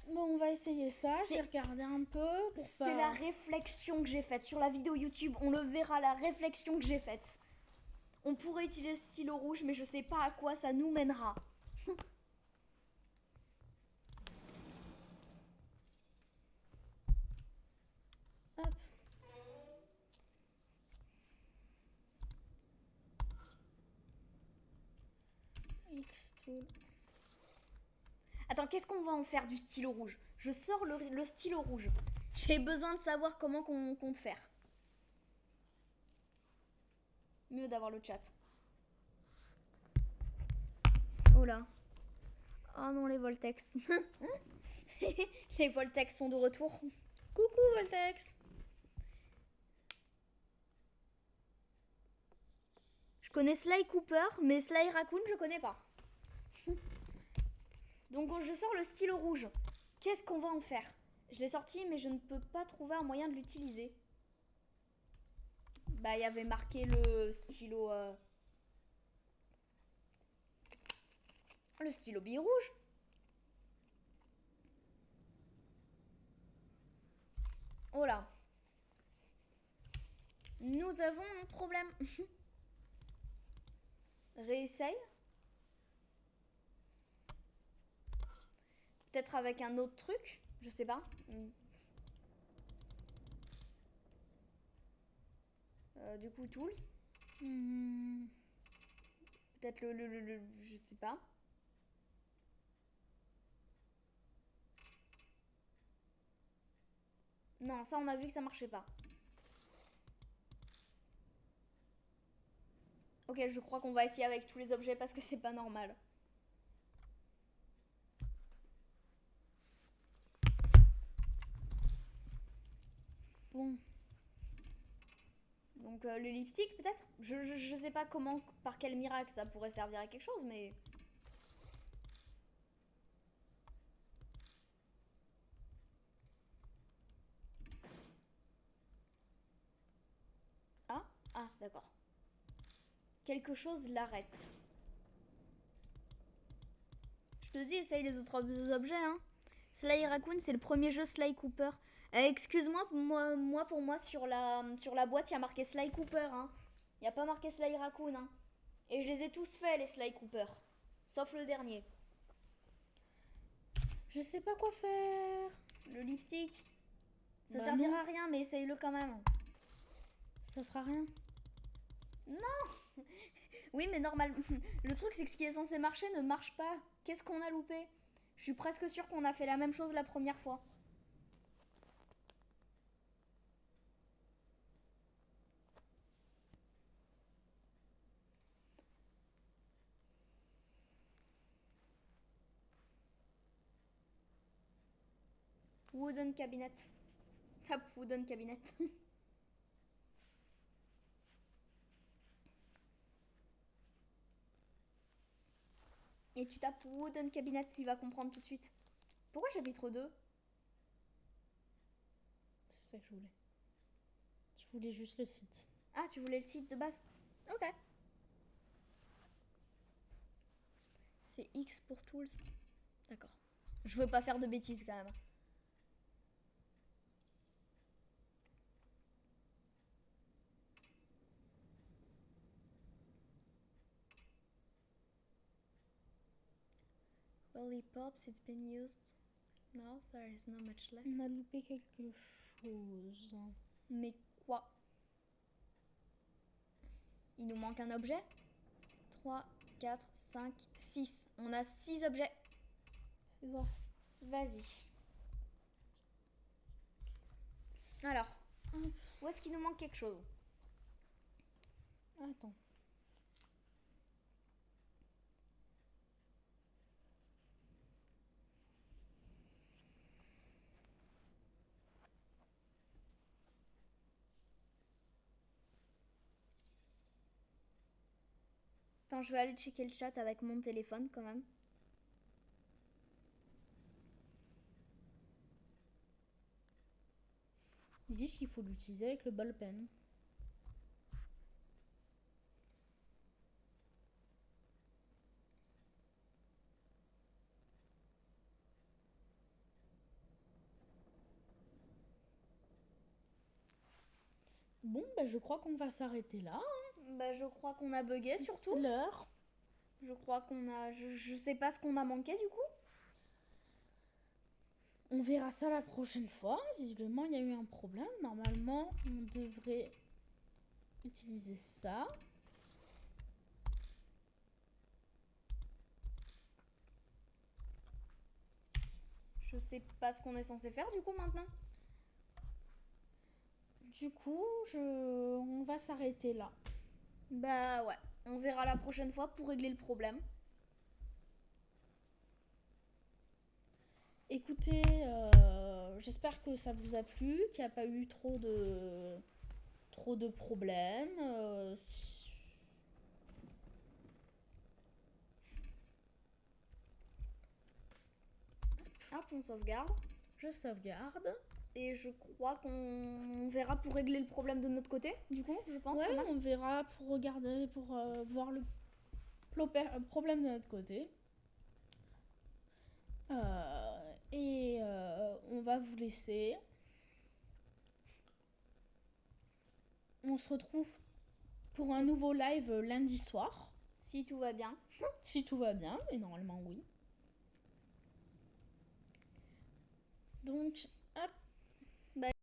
Bon, on va essayer ça. C'est- J'ai regardé un peu pour C'est pas... la réflexion que j'ai faite. Sur la vidéo YouTube, on le verra, la réflexion que j'ai faite. On pourrait utiliser le stylo rouge, mais je sais pas à quoi ça nous mènera. Hop. X-Tool. Attends, qu'est-ce qu'on va en faire du stylo rouge? Je sors le stylo rouge. J'ai besoin de savoir comment qu'on compte faire. Mieux d'avoir le chat. Oh là. Oh non, les Voltex. Les Voltex sont de retour. Coucou Voltex. Je connais Sly Cooper, mais Sly Raccoon, je connais pas. Donc je sors le stylo rouge. Qu'est-ce qu'on va en faire? Je l'ai sorti, mais je ne peux pas trouver un moyen de l'utiliser. Bah, il y avait marqué le stylo... Le stylo bille rouge. Oh là. Nous avons un problème. Réessaye. Peut-être avec un autre truc. Je sais pas. Du coup, tools. Peut-être je sais pas. Non, ça on a vu que ça marchait pas. Ok, je crois qu'on va essayer avec tous les objets parce que c'est pas normal. Bon. Donc le lipstick peut-être, je sais pas comment, par quel miracle ça pourrait servir à quelque chose, mais... Ah, d'accord. Quelque chose l'arrête. Je te dis, essaye les autres objets, hein. Sly Raccoon, c'est le premier jeu Sly Cooper. Excuse-moi, pour moi, sur la boîte, il y a marqué Sly Cooper, hein. Il n'y a pas marqué Sly Raccoon, hein. Et je les ai tous faits, les Sly Cooper. Sauf le dernier. Je sais pas quoi faire. Le lipstick. Ça Bah servira non. à rien, mais essaye-le quand même. Ça fera rien. Oui, mais normal. Le truc, c'est que ce qui est censé marcher ne marche pas. Qu'est-ce qu'on a loupé? Je suis presque sûre qu'on a fait la même chose la première fois. Wooden cabinet. Tape wooden cabinet. Et tu tapes wooden cabinet, il va comprendre tout de suite. Pourquoi chapitre 2? C'est ça que je voulais. Je voulais juste le site. Ah, tu voulais le site de base? Ok. C'est X pour tools. D'accord. Je veux pas faire de bêtises quand même. Lollipops, it's been used. Now there is not much left. On a loupé quelque chose. Mais quoi? Il nous manque un objet? 3, 4, 5, 6. On a 6 objets. C'est bon. Vas-y. Alors, où est-ce qu'il nous manque quelque chose? Attends. Attends, je vais aller checker le chat avec mon téléphone quand même. Ils disent qu'il faut l'utiliser avec le ball pen. Bon, bah, je crois qu'on va s'arrêter là. Bah, je crois qu'on a bugué surtout. C'est l'heure. Je crois qu'on a... Je sais pas ce qu'on a manqué du coup. On verra ça la prochaine fois. Visiblement, il y a eu un problème. Normalement, on devrait utiliser ça. Je sais pas ce qu'on est censé faire du coup maintenant. Du coup, on va s'arrêter là. Bah ouais, on verra la prochaine fois pour régler le problème. Écoutez, j'espère que ça vous a plu, qu'il n'y a pas eu trop de problèmes. Hop, on sauvegarde. Je sauvegarde. Et je crois qu'on verra pour régler le problème de notre côté, du coup, je pense. Ouais, quand même. on verra pour regarder, pour voir le problème de notre côté. On va vous laisser. On se retrouve pour un nouveau live lundi soir. Si tout va bien. Si tout va bien, et normalement oui. Donc, hop.